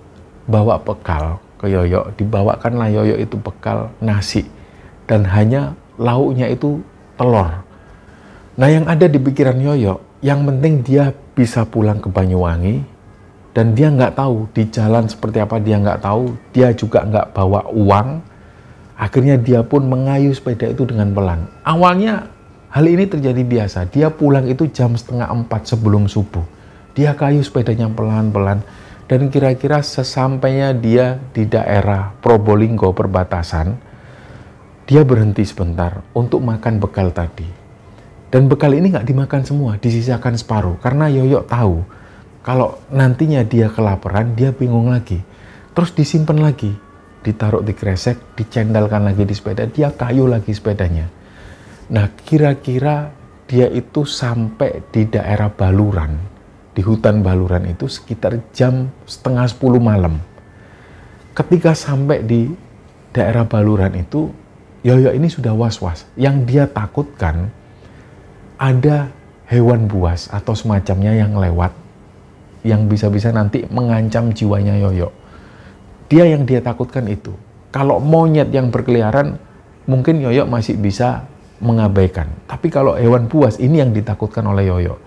bawa bekal ke Yoyo. Dibawakanlah Yoyo itu bekal nasi dan hanya lauknya itu telur. Nah yang ada di pikiran Yoyo, yang penting dia bisa pulang ke Banyuwangi dan dia nggak tahu di jalan seperti apa, dia nggak tahu, dia juga nggak bawa uang. Akhirnya dia pun mengayuh sepeda itu dengan pelan. Awalnya hal ini terjadi biasa, dia pulang itu jam 3:30 sebelum subuh. Dia kayuh sepedanya pelan-pelan dan kira-kira sesampainya dia di daerah Probolinggo perbatasan, dia berhenti sebentar untuk makan bekal tadi. Dan bekal ini nggak dimakan semua, disisakan separuh. Karena Yoyo tahu, kalau nantinya dia kelaparan, dia bingung lagi. Terus disimpan lagi, ditaruh di kresek, dicendalkan lagi di sepeda, dia kayuh lagi sepedanya. Nah, kira-kira dia itu sampai di daerah Baluran, di hutan Baluran itu sekitar jam 9:30 malam. Ketika sampai di daerah Baluran itu, Yoyo ini sudah was-was. Yang dia takutkan, ada hewan buas atau semacamnya yang lewat, yang bisa-bisa nanti mengancam jiwanya Yoyo. Yang dia takutkan itu. Kalau monyet yang berkeliaran, mungkin Yoyo masih bisa mengabaikan. Tapi kalau hewan buas, ini yang ditakutkan oleh Yoyo.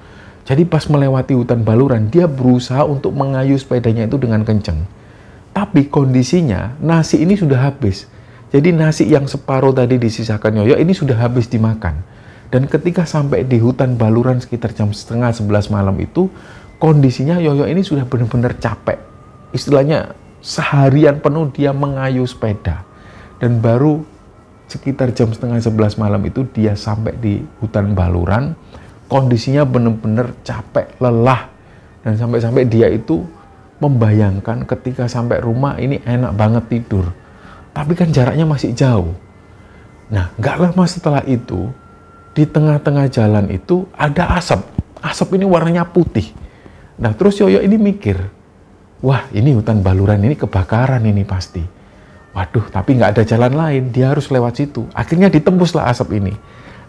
Jadi pas melewati hutan Baluran, dia berusaha untuk mengayuh sepedanya itu dengan kenceng. Tapi kondisinya, nasi ini sudah habis. Jadi nasi yang separuh tadi disisakan Yoyo, ini sudah habis dimakan. Dan ketika sampai di hutan Baluran sekitar jam 10:30 malam itu, kondisinya Yoyo ini sudah benar-benar capek. Istilahnya seharian penuh dia mengayuh sepeda. Dan baru sekitar jam 10:30 malam itu dia sampai di hutan Baluran. Kondisinya benar-benar capek, lelah. Dan sampai-sampai dia itu membayangkan ketika sampai rumah ini enak banget tidur. Tapi kan jaraknya masih jauh. Nah, gak lama setelah itu, di tengah-tengah jalan itu ada asap. Asap ini warnanya putih. Nah, terus Yoyo ini mikir, wah ini hutan Baluran ini kebakaran ini pasti. Waduh, tapi nggak ada jalan lain, dia harus lewat situ. Akhirnya ditembuslah asap ini.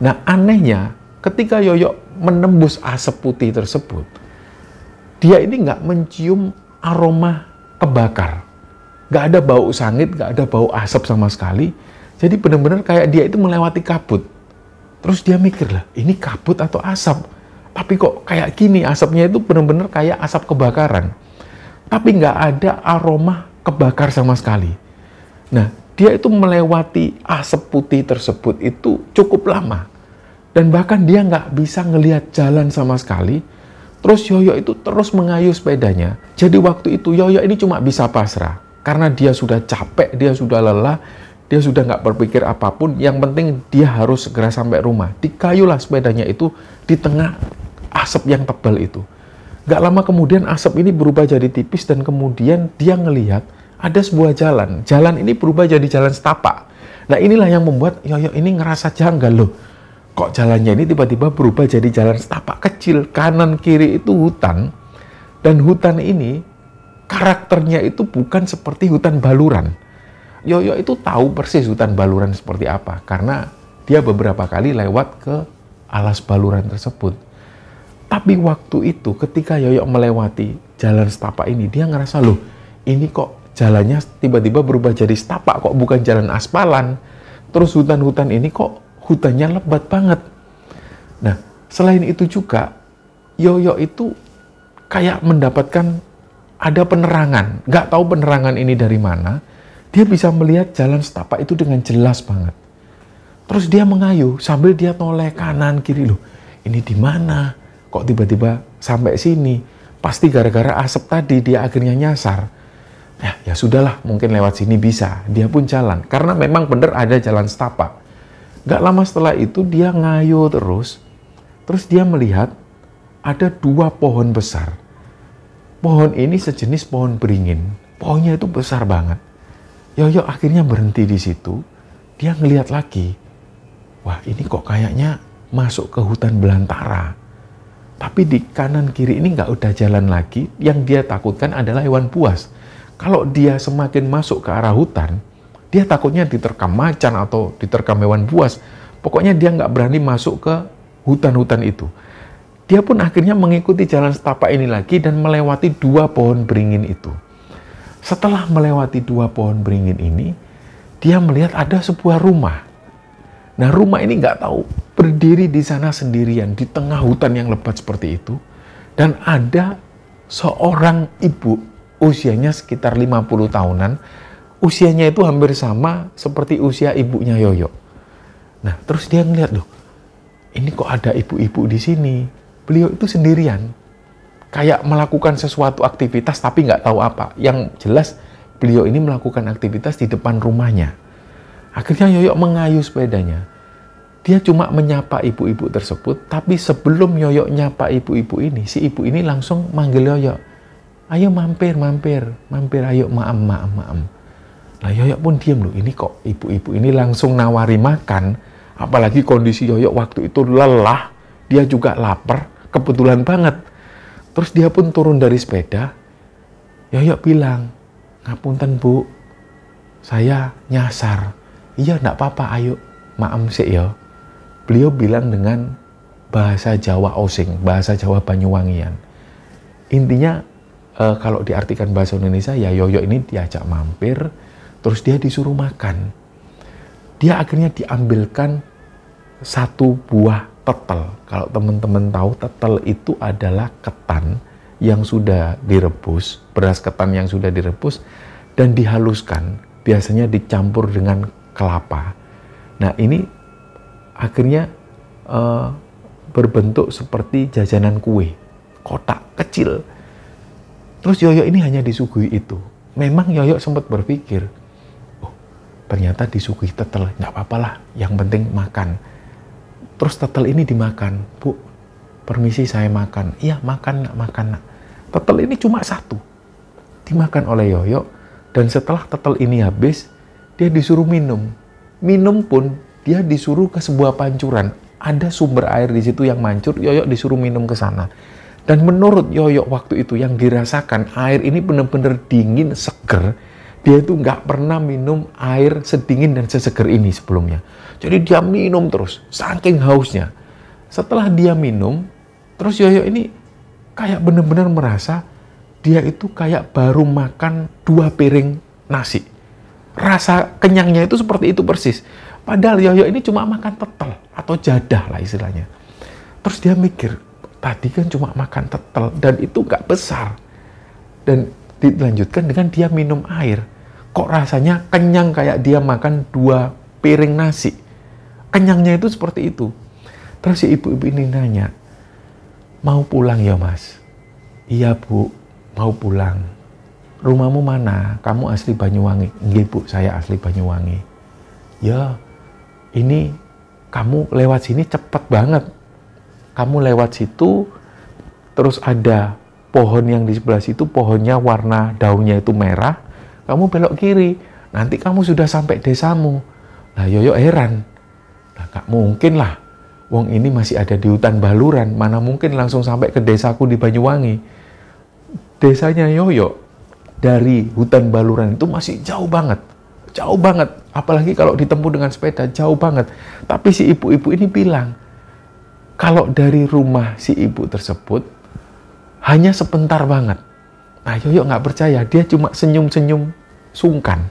Nah, anehnya ketika Yoyo menembus asap putih tersebut, dia ini nggak mencium aroma kebakar. Nggak ada bau sangit, nggak ada bau asap sama sekali. Jadi benar-benar kayak dia itu melewati kabut. Terus dia mikir lah, ini kabut atau asap? Tapi kok kayak gini, asapnya itu benar-benar kayak asap kebakaran. Tapi nggak ada aroma kebakar sama sekali. Nah, dia itu melewati asap putih tersebut itu cukup lama. Dan bahkan dia nggak bisa ngelihat jalan sama sekali. Terus Yoyo itu terus mengayuh sepedanya. Jadi waktu itu Yoyo ini cuma bisa pasrah. Karena dia sudah capek, dia sudah lelah. Dia sudah nggak berpikir apapun, yang penting dia harus segera sampai rumah. Dikayulah sepedanya itu di tengah asap yang tebal itu. Nggak lama kemudian asap ini berubah jadi tipis dan kemudian dia ngelihat ada sebuah jalan. Jalan ini berubah jadi jalan setapak. Nah inilah yang membuat Yoyo ini ngerasa janggal loh. Kok jalannya ini tiba-tiba berubah jadi jalan setapak kecil. Kanan kiri itu hutan. Dan hutan ini karakternya itu bukan seperti hutan Baluran. Yoyo itu tahu persis hutan Baluran seperti apa, karena dia beberapa kali lewat ke alas Baluran tersebut. Tapi waktu itu ketika Yoyo melewati jalan setapak ini, dia ngerasa loh, ini kok jalannya tiba-tiba berubah jadi setapak, kok bukan jalan aspalan. Terus hutan-hutan ini kok hutannya lebat banget. Nah, selain itu juga, Yoyo itu kayak mendapatkan ada penerangan. Nggak tahu penerangan ini dari mana. Dia bisa melihat jalan setapak itu dengan jelas banget. Terus dia mengayuh sambil dia noleh kanan kiri loh. Ini di mana? Kok tiba-tiba sampai sini? Pasti gara-gara asap tadi dia akhirnya nyasar. Ya sudahlah, mungkin lewat sini bisa. Dia pun jalan, karena memang benar ada jalan setapak. Gak lama setelah itu dia ngayo terus dia melihat ada 2 pohon besar. Pohon ini sejenis pohon beringin. Pohonnya itu besar banget. Yoyo akhirnya berhenti di situ. Dia ngelihat lagi. Wah, ini kok kayaknya masuk ke hutan belantara. Tapi di kanan kiri ini nggak udah jalan lagi. Yang dia takutkan adalah hewan buas. Kalau dia semakin masuk ke arah hutan, dia takutnya diterkam macan atau diterkam hewan buas. Pokoknya dia nggak berani masuk ke hutan-hutan itu. Dia pun akhirnya mengikuti jalan setapak ini lagi dan melewati 2 pohon beringin itu. Setelah melewati 2 pohon beringin ini, dia melihat ada sebuah rumah. Nah, rumah ini nggak tahu berdiri di sana sendirian di tengah hutan yang lebat seperti itu. Dan ada seorang ibu, usianya sekitar 50 tahunan. Usianya itu hampir sama seperti usia ibunya Yoyo. Nah, terus dia ngeliat, loh, ini kok ada ibu-ibu di sini. Beliau itu sendirian. Kayak melakukan sesuatu aktivitas tapi nggak tahu apa. Yang jelas beliau ini melakukan aktivitas di depan rumahnya. Akhirnya Yoyo mengayu sepedanya. Dia cuma menyapa ibu-ibu tersebut, tapi sebelum Yoyo nyapa ibu-ibu ini, si ibu ini langsung manggil Yoyo. Ayo mampir, ayo maam. Nah, Yoyo pun diem, loh, ini kok ibu-ibu ini langsung nawari makan. Apalagi kondisi Yoyo waktu itu lelah, dia juga lapar, kebetulan banget. Terus dia pun turun dari sepeda. Yoyo bilang, ngapunten Bu, saya nyasar. Iya, enggak apa-apa, ayo maem sik ya. Beliau bilang dengan bahasa Jawa Osing, bahasa Jawa Banyuwangian. Intinya, kalau diartikan bahasa Indonesia, ya Yoyo ini diajak mampir, terus dia disuruh makan. Dia akhirnya diambilkan 1 buah tetel. Kalau teman-teman tahu, tetel itu adalah ketan yang sudah direbus, beras ketan yang sudah direbus, dan dihaluskan. Biasanya dicampur dengan kelapa. Nah, ini akhirnya berbentuk seperti jajanan kue, kotak kecil. Terus Yoyo ini hanya disuguhi itu. Memang Yoyo sempat berpikir, oh, ternyata disuguhi tetel, nggak apa-apa lah, yang penting makan. Terus tetel ini dimakan. Bu, permisi saya makan. Iya, makan nak. Tetel ini cuma 1. Dimakan oleh Yoyo. Dan setelah tetel ini habis, dia disuruh minum. Minum pun dia disuruh ke sebuah pancuran. Ada sumber air di situ yang mancur, Yoyo disuruh minum ke sana. Dan menurut Yoyo waktu itu yang dirasakan, air ini benar-benar dingin, seger. Dia itu nggak pernah minum air sedingin dan seseger ini sebelumnya. Jadi dia minum terus, saking hausnya. Setelah dia minum, terus Yoyo ini kayak benar-benar merasa dia itu kayak baru makan 2 piring nasi. Rasa kenyangnya itu seperti itu persis. Padahal Yoyo ini cuma makan tetel atau jadah lah istilahnya. Terus dia mikir, tadi kan cuma makan tetel dan itu nggak besar. Dan dilanjutkan dengan dia minum air. Kok rasanya kenyang kayak dia makan 2 piring nasi. Kenyangnya itu seperti itu. Terus si ibu-ibu ini nanya, mau pulang ya Mas? Iya Bu, mau pulang. Rumahmu mana? Kamu asli Banyuwangi? Nggih Bu, saya asli Banyuwangi. Ya, ini kamu lewat sini cepet banget. Kamu lewat situ, terus ada pohon yang di sebelah situ, pohonnya warna daunnya itu merah. Kamu belok kiri, nanti kamu sudah sampai desamu. Nah, Yoyo heran. Nah, gak mungkin lah. Wong ini masih ada di hutan Baluran, mana mungkin langsung sampai ke desaku di Banyuwangi. Desanya Yoyo dari hutan Baluran itu masih jauh banget. Jauh banget. Apalagi kalau ditempuh dengan sepeda, jauh banget. Tapi si ibu-ibu ini bilang, kalau dari rumah si ibu tersebut, hanya sebentar banget. Nah, Yoyo nggak percaya, dia cuma senyum-senyum sungkan.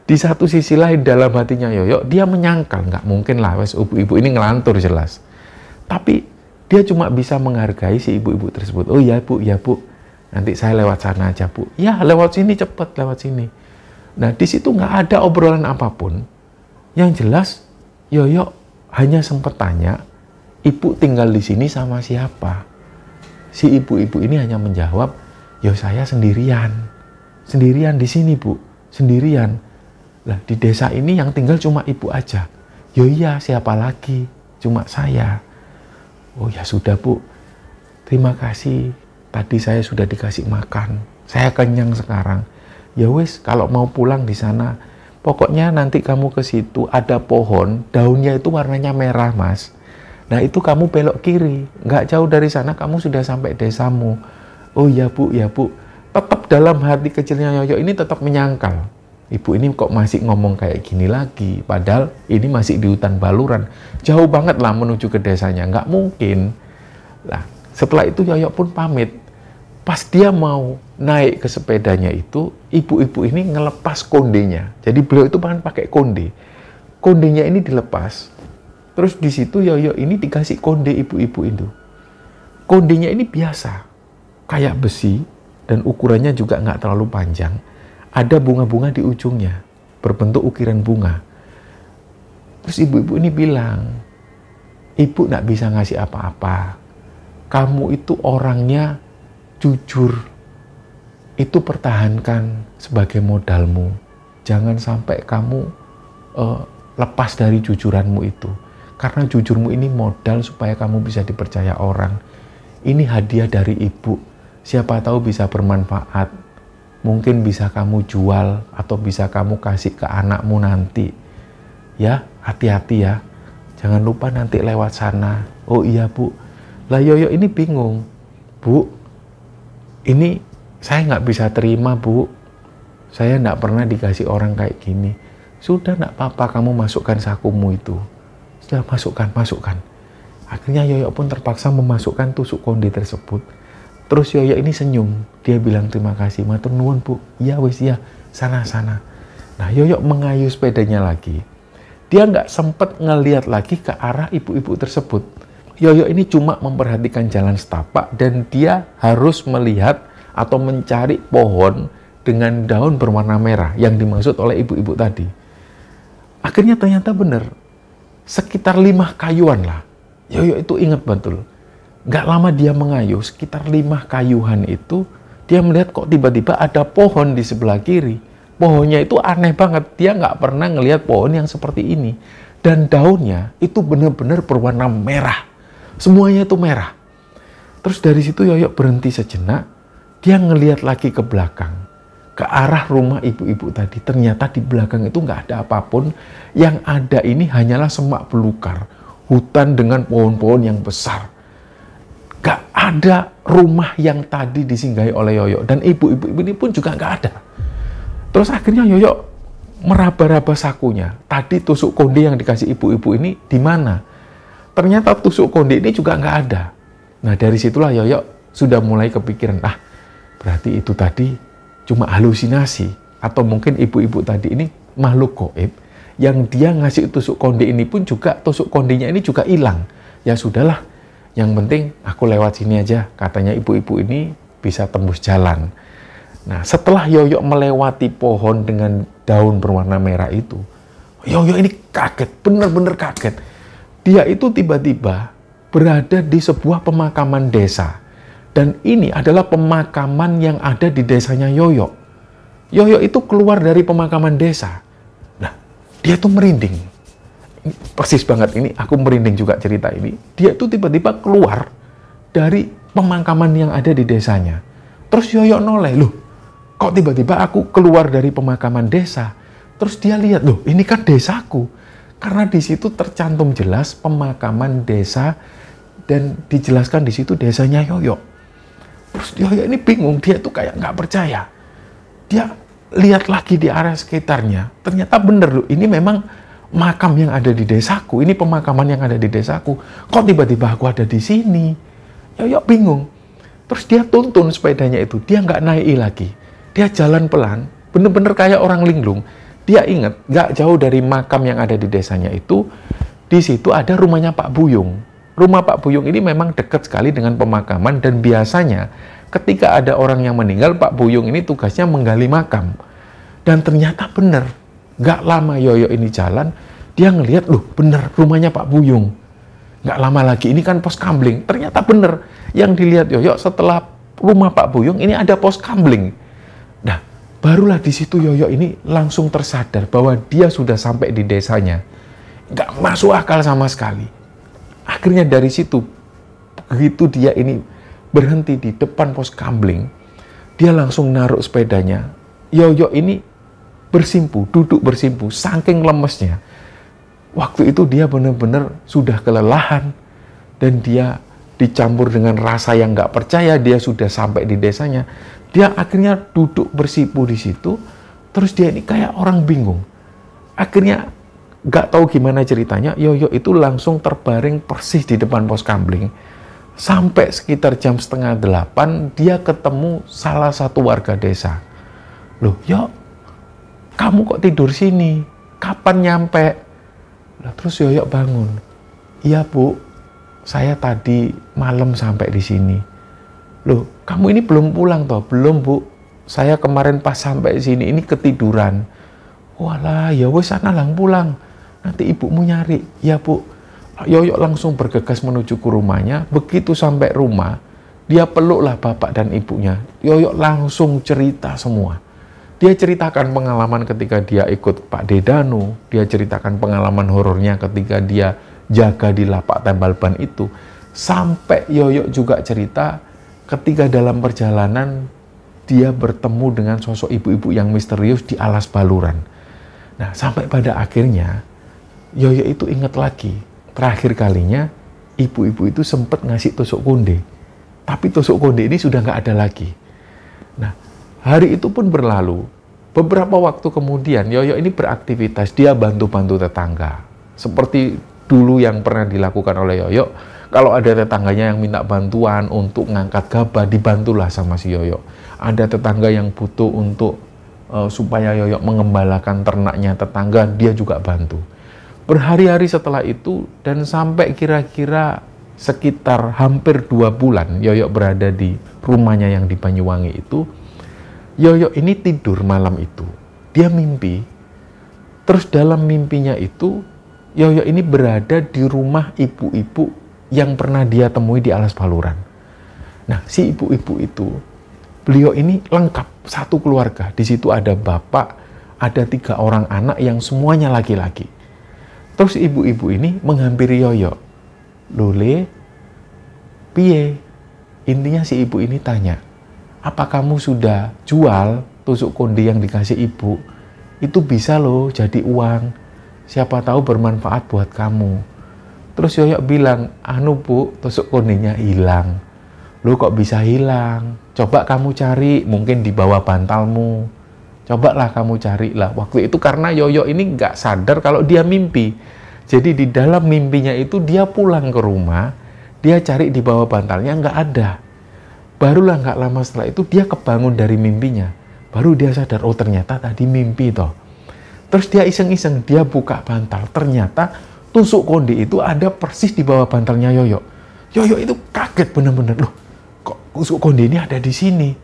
Di satu sisi lain dalam hatinya Yoyo, dia menyangkal, nggak mungkin lah, wes ibu-ibu ini ngelantur jelas. Tapi dia cuma bisa menghargai si ibu-ibu tersebut. Oh ya Bu, nanti saya lewat sana aja Bu. Ya, lewat sini cepet, lewat sini. Nah, di situ nggak ada obrolan apapun. Yang jelas, Yoyo hanya sempat tanya, Ibu tinggal di sini sama siapa? Si ibu-ibu ini hanya menjawab, ya saya sendirian. Sendirian di sini Bu, sendirian. Lah di desa ini yang tinggal cuma ibu aja. Ya iya, siapa lagi? Cuma saya. Oh ya sudah Bu, terima kasih. Tadi saya sudah dikasih makan. Saya kenyang sekarang. Ya wes, kalau mau pulang di sana, pokoknya nanti kamu ke situ ada pohon, daunnya itu warnanya merah Mas. Nah itu kamu belok kiri, nggak jauh dari sana kamu sudah sampai desamu. Oh ya Bu, ya Bu. Tetap dalam hati kecilnya Yoyo ini tetap menyangkal. Ibu ini kok masih ngomong kayak gini lagi, padahal ini masih di hutan baluran. Jauh banget lah menuju ke desanya, nggak mungkin. Nah setelah itu Yoyo pun pamit. Pas dia mau naik ke sepedanya itu, ibu-ibu ini ngelepas kondenya. Jadi beliau itu kan pakai konde. Kondenya ini dilepas. Terus di situ Yoyo ini dikasih konde ibu-ibu itu. Kondenya ini biasa, kayak besi dan ukurannya juga nggak terlalu panjang. Ada bunga-bunga di ujungnya, berbentuk ukiran bunga. Terus ibu-ibu ini bilang, ibu nggak bisa ngasih apa-apa. Kamu itu orangnya jujur. Itu pertahankan sebagai modalmu. Jangan sampai kamu lepas dari jujuranmu itu. Karena jujurmu ini modal supaya kamu bisa dipercaya orang. Ini hadiah dari ibu. Siapa tahu bisa bermanfaat. Mungkin bisa kamu jual atau bisa kamu kasih ke anakmu nanti. Ya, hati-hati ya. Jangan lupa nanti lewat sana. Oh iya Bu. Lah Yoyo ini bingung. Bu, ini saya nggak bisa terima Bu. Saya nggak pernah dikasih orang kayak gini. Sudah nggak apa-apa kamu masukkan sakumu itu. Sudah masukkan. Akhirnya Yoyo pun terpaksa memasukkan tusuk konde tersebut. Terus Yoyo ini senyum. Dia bilang terima kasih. Matur nuwun Bu. Iya wis ya. Sana. Nah Yoyo mengayuh sepedanya lagi. Dia nggak sempat ngeliat lagi ke arah ibu-ibu tersebut. Yoyo ini cuma memperhatikan jalan setapak dan dia harus melihat atau mencari pohon dengan daun berwarna merah yang dimaksud oleh ibu-ibu tadi. Akhirnya ternyata benar. Sekitar 5 kayuan lah. Yoyo itu ingat betul. Gak lama dia mengayuh, sekitar 5 kayuhan itu, dia melihat kok tiba-tiba ada pohon di sebelah kiri. Pohonnya itu aneh banget. Dia gak pernah ngelihat pohon yang seperti ini. Dan daunnya itu benar-benar berwarna merah. Semuanya itu merah. Terus dari situ Yoyo berhenti sejenak. Dia ngelihat lagi ke belakang. Ke arah rumah ibu-ibu tadi. Ternyata di belakang itu nggak ada apapun. Yang ada ini hanyalah semak belukar. Hutan dengan pohon-pohon yang besar. Nggak ada rumah yang tadi disinggahi oleh Yoyo. Dan ibu-ibu ini pun juga nggak ada. Terus akhirnya Yoyo meraba-raba sakunya. Tadi tusuk konde yang dikasih ibu-ibu ini di mana? Ternyata tusuk konde ini juga nggak ada. Nah dari situlah Yoyo sudah mulai kepikiran. Berarti itu tadi cuma halusinasi. Atau mungkin ibu-ibu tadi ini makhluk gaib. Yang dia ngasih tusuk konde ini pun juga, tusuk kondenya ini juga hilang. Ya sudahlah, yang penting aku lewat sini aja. Katanya ibu-ibu ini bisa tembus jalan. Nah setelah Yoyo melewati pohon dengan daun berwarna merah itu, Yoyo ini kaget, bener-bener kaget. Dia itu tiba-tiba berada di sebuah pemakaman desa. Dan ini adalah pemakaman yang ada di desanya Yoyo. Yoyo itu keluar dari pemakaman desa. Nah, dia tuh merinding. Persis banget ini, aku merinding juga cerita ini. Dia tuh tiba-tiba keluar dari pemakaman yang ada di desanya. Terus Yoyo noleh, loh, kok tiba-tiba aku keluar dari pemakaman desa? Terus dia lihat, loh, ini kan desaku. Karena di situ tercantum jelas pemakaman desa dan dijelaskan di situ desanya Yoyo. Terus Yoyo ini bingung, dia tuh kayak nggak percaya. Dia lihat lagi di area sekitarnya, ternyata bener loh, ini memang makam yang ada di desaku, ini pemakaman yang ada di desaku. Kok tiba-tiba aku ada di sini? Yoyo bingung. Terus dia tuntun sepedanya itu, dia nggak naik lagi. Dia jalan pelan, bener-bener kayak orang linglung. Dia ingat, gak jauh dari makam yang ada di desanya itu, di situ ada rumahnya Pak Buyung. Rumah Pak Buyung ini memang dekat sekali dengan pemakaman dan biasanya ketika ada orang yang meninggal, Pak Buyung ini tugasnya menggali makam. Dan ternyata benar, gak lama Yoyo ini jalan, dia ngelihat, loh bener rumahnya Pak Buyung. Gak lama lagi, ini kan pos kamling. Ternyata bener, Yang dilihat Yoyo setelah rumah Pak Buyung ini ada pos kamling. Nah, barulah di situ Yoyo ini langsung tersadar bahwa dia sudah sampai di desanya. Nggak masuk akal sama sekali. Akhirnya dari situ, begitu dia ini berhenti di depan pos kamling, dia langsung naruh sepedanya. Yoyo ini duduk bersimpu, saking lemesnya. Waktu itu dia benar-benar sudah kelelahan, dan dia dicampur dengan rasa yang nggak percaya dia sudah sampai di desanya. Dia akhirnya duduk bersimpu di situ, terus dia ini kayak orang bingung. Akhirnya nggak tahu gimana ceritanya, Yoyo itu langsung terbaring persis di depan pos kamling. Sampai sekitar jam 7:30 dia ketemu salah satu warga desa. Loh, Yo, kamu kok tidur sini? Kapan nyampe? Lah, terus Yoyo bangun. Iya Bu, saya tadi malam sampai di sini. Loh, kamu ini belum pulang toh? Belum Bu, saya kemarin pas sampai sini ini ketiduran. Walah, ya wes sana lang pulang. Nanti ibumu nyari. Ya Bu. Yoyo langsung bergegas menuju ke rumahnya. Begitu sampai rumah, dia peluklah bapak dan ibunya. Yoyo langsung cerita semua. Dia ceritakan pengalaman ketika dia ikut Pak Dedanu. Dia ceritakan pengalaman horornya ketika dia jaga di lapak tambal ban itu. Sampai Yoyo juga cerita ketika dalam perjalanan dia bertemu dengan sosok ibu-ibu yang misterius di alas baluran. Nah, sampai pada akhirnya Yoyo itu ingat lagi, terakhir kalinya ibu-ibu itu sempat ngasih tusuk konde. Tapi tusuk konde ini sudah nggak ada lagi. Nah, hari itu pun berlalu. Beberapa waktu kemudian Yoyo ini beraktivitas, dia bantu-bantu tetangga. Seperti dulu yang pernah dilakukan oleh Yoyo, kalau ada tetangganya yang minta bantuan untuk ngangkat gabah, dibantulah sama si Yoyo. Ada tetangga yang butuh untuk supaya Yoyo mengembalakan ternaknya tetangga, dia juga bantu. Berhari-hari setelah itu dan sampai kira-kira sekitar hampir 2 bulan Yoyo berada di rumahnya yang di Banyuwangi itu, Yoyo ini tidur malam itu. Dia mimpi. Terus dalam mimpinya itu, Yoyo ini berada di rumah ibu-ibu yang pernah dia temui di alas baluran. Nah, si ibu-ibu itu, beliau ini lengkap, satu keluarga. Di situ ada bapak, ada 3 orang anak yang semuanya laki-laki. Terus ibu-ibu ini menghampiri Yoyo. Lule, piye? Intinya si ibu ini tanya, apa kamu sudah jual tusuk konde yang dikasih ibu? Itu bisa loh jadi uang. Siapa tahu bermanfaat buat kamu. Terus Yoyo bilang, anu Bu, tusuk kondenya hilang. Loh kok bisa hilang? Coba kamu cari, mungkin di bawah bantalmu. Cobalah kamu cari lah. Waktu itu karena Yoyo ini nggak sadar kalau dia mimpi. Jadi di dalam mimpinya itu dia pulang ke rumah, dia cari di bawah bantalnya nggak ada. Barulah nggak lama setelah itu dia kebangun dari mimpinya. Baru dia sadar, oh ternyata tadi mimpi toh. Terus dia iseng-iseng, dia buka bantal. Ternyata tusuk konde itu ada persis di bawah bantalnya Yoyo. Yoyo itu kaget bener-bener, loh kok tusuk konde ini ada di sini.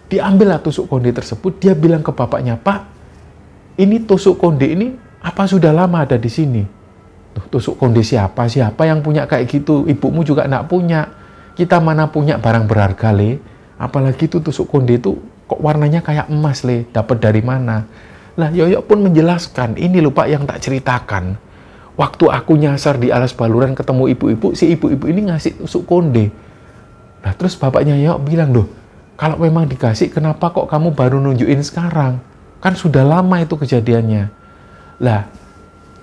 Diambillah tusuk konde tersebut, dia bilang ke bapaknya, Pak, ini tusuk konde ini apa sudah lama ada di sini? Tusuk konde siapa yang punya kayak gitu? Ibumu juga enggak punya. Kita mana punya barang berharga, Le? Apalagi itu tusuk konde itu kok warnanya kayak emas, Le? Dapat dari mana? Lah, Yoyo pun menjelaskan, ini lho Pak yang tak ceritakan. Waktu aku nyasar di alas baluran ketemu ibu-ibu, si ibu-ibu ini ngasih tusuk konde. Nah, terus bapaknya Yoyo bilang, loh, kalau memang dikasih, kenapa kok kamu baru nunjukin sekarang? Kan sudah lama itu kejadiannya. Lah,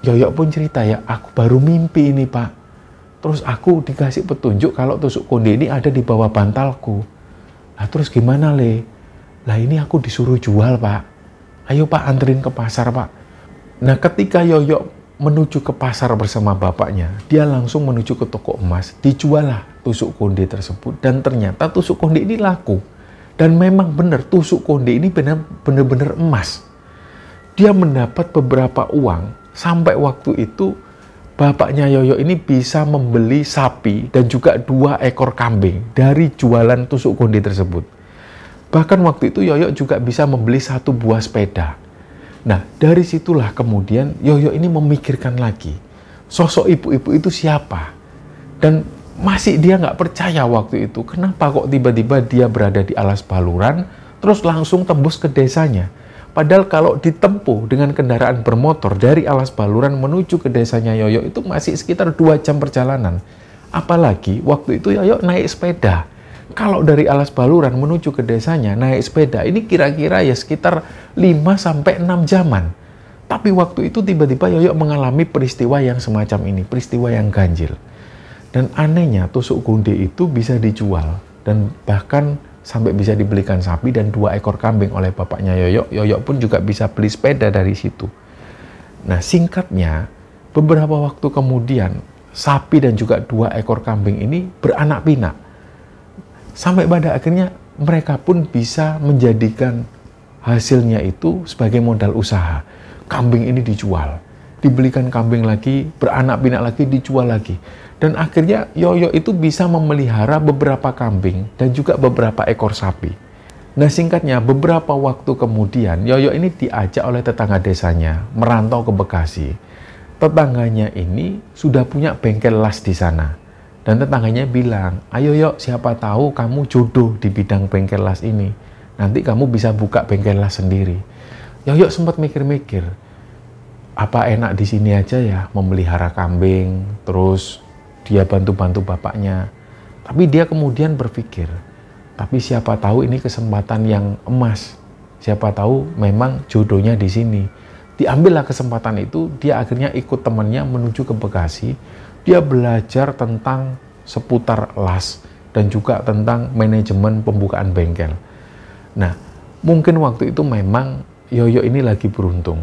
Yoyo pun cerita, ya, aku baru mimpi ini, Pak. Terus aku dikasih petunjuk kalau tusuk konde ini ada di bawah bantalku. Lah, terus gimana, Le? Lah, ini aku disuruh jual, Pak. Ayo, Pak, anterin ke pasar, Pak. Nah, ketika Yoyo menuju ke pasar bersama bapaknya, dia langsung menuju ke toko emas. Dijualah tusuk konde tersebut. Dan ternyata tusuk konde ini laku. Dan memang benar, tusuk konde ini benar-benar emas. Dia mendapat beberapa uang. Sampai waktu itu, bapaknya Yoyo ini bisa membeli sapi dan juga 2 ekor kambing dari jualan tusuk konde tersebut. Bahkan waktu itu Yoyo juga bisa membeli 1 buah sepeda. Nah, dari situlah kemudian Yoyo ini memikirkan lagi, sosok ibu-ibu itu siapa? Dan Masih dia nggak percaya waktu itu, kenapa kok tiba-tiba dia berada di Alas Baluran, terus langsung tembus ke desanya. Padahal kalau ditempuh dengan kendaraan bermotor dari Alas Baluran menuju ke desanya Yoyo itu masih sekitar 2 jam perjalanan. Apalagi waktu itu Yoyo naik sepeda. Kalau dari Alas Baluran menuju ke desanya naik sepeda, ini kira-kira ya sekitar 5-6 jaman. Tapi waktu itu tiba-tiba Yoyo mengalami peristiwa yang semacam ini, peristiwa yang ganjil. Dan anehnya tusuk konde itu bisa dijual dan bahkan sampai bisa dibelikan sapi dan 2 ekor kambing oleh bapaknya Yoyo. Yoyo pun juga bisa beli sepeda dari situ. Nah singkatnya, beberapa waktu kemudian sapi dan juga 2 ekor kambing ini beranak pinak. Sampai pada akhirnya mereka pun bisa menjadikan hasilnya itu sebagai modal usaha. Kambing ini dijual, dibelikan kambing lagi, beranak pinak lagi, dijual lagi. Dan akhirnya Yoyo itu bisa memelihara beberapa kambing dan juga beberapa ekor sapi. Nah singkatnya, beberapa waktu kemudian Yoyo ini diajak oleh tetangga desanya merantau ke Bekasi. Tetangganya ini sudah punya bengkel las di sana. Dan tetangganya bilang, ayo Yoyo, siapa tahu kamu jodoh di bidang bengkel las ini. Nanti kamu bisa buka bengkel las sendiri. Yoyo sempat mikir-mikir, apa enak di sini aja ya memelihara kambing, terus dia bantu-bantu bapaknya. Tapi dia kemudian berpikir, tapi siapa tahu ini kesempatan yang emas. Siapa tahu memang jodohnya di sini. Diambillah kesempatan itu, dia akhirnya ikut temannya menuju ke Bekasi. Dia belajar tentang seputar las dan juga tentang manajemen pembukaan bengkel. Nah, mungkin waktu itu memang Yoyo ini lagi beruntung.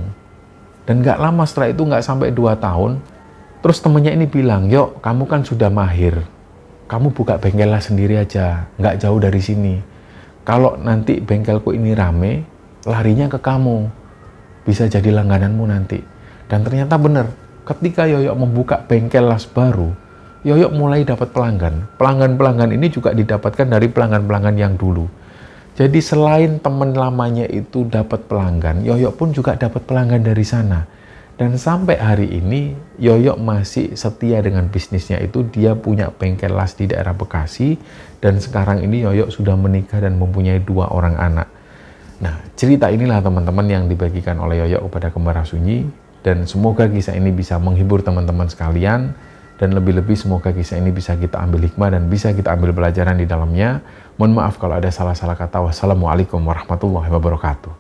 Dan nggak lama setelah itu, nggak sampai 2 tahun, terus temennya ini bilang, "Yuk, kamu kan sudah mahir. Kamu buka bengkel las sendiri aja, nggak jauh dari sini. Kalau nanti bengkelku ini rame, larinya ke kamu. Bisa jadi langgananmu nanti." Dan ternyata benar, ketika Yoyo membuka bengkel las baru, Yoyo mulai dapat pelanggan. Pelanggan-pelanggan ini juga didapatkan dari pelanggan-pelanggan yang dulu. Jadi selain teman lamanya itu dapat pelanggan, Yoyo pun juga dapat pelanggan dari sana. Dan sampai hari ini, Yoyo masih setia dengan bisnisnya itu. Dia punya bengkel las di daerah Bekasi. Dan sekarang ini Yoyo sudah menikah dan mempunyai 2 orang anak. Nah, cerita inilah teman-teman yang dibagikan oleh Yoyo kepada Kembara Sunyi. Dan semoga kisah ini bisa menghibur teman-teman sekalian. Dan lebih-lebih semoga kisah ini bisa kita ambil hikmah dan bisa kita ambil pelajaran di dalamnya. Mohon maaf kalau ada salah-salah kata. Wassalamualaikum warahmatullahi wabarakatuh.